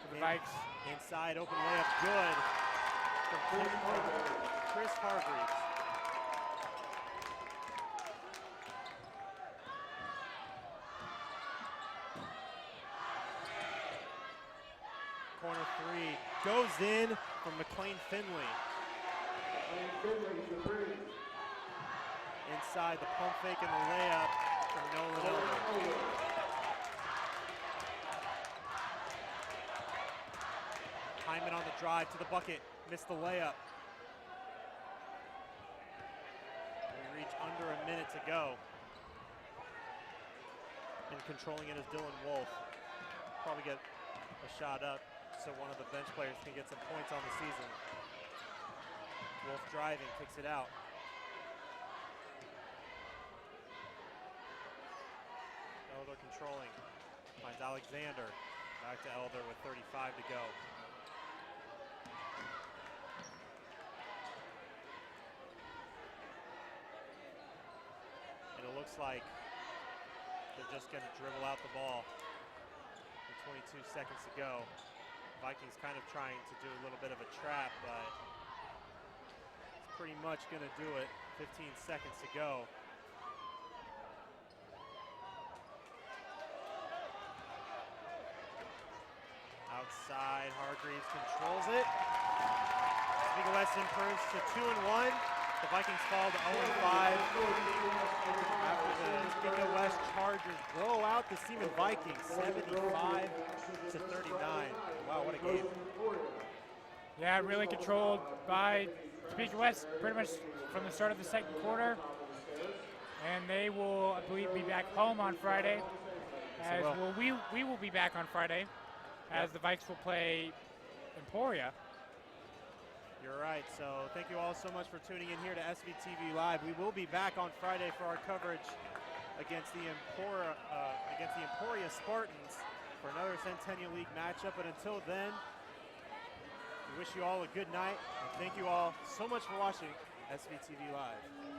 for the Vikes. Inside, open layup, good from Chris Hargreaves. corner three goes in from McLean Finley. Inside the pump fake and the layup from Nolan Elder. Hyman on the drive to the bucket, missed the layup. We reach under a minute to go. And controlling it is Dylan Wolf. Probably get a shot up so one of the bench players can get some points on the season. Wolf driving, kicks it out. Elder controlling, finds Alexander. Back to Elder with 35 to go. And it looks like they're just going to dribble out the ball with 22 seconds to go. Vikings kind of trying to do a little bit of a trap, but it's pretty much going to do it. 15 seconds to go. Outside, Hargreaves controls it. Topeka West improves to 2-1. The Vikings fall to 0-5 after the Topeka West Chargers blow out the Seaman Vikings 75-39. Wow, what a game. Yeah, really controlled by Topeka West pretty much from the start of the second quarter. And they will, I believe, be back home on Friday. As well, we will be back on Friday as the Vikes will play Emporia. You're right. So thank you all so much for tuning in here to SVTV Live. We will be back on Friday for our coverage against the Emporia Spartans for another Centennial League matchup. But until then, we wish you all a good night. And thank you all so much for watching SVTV Live.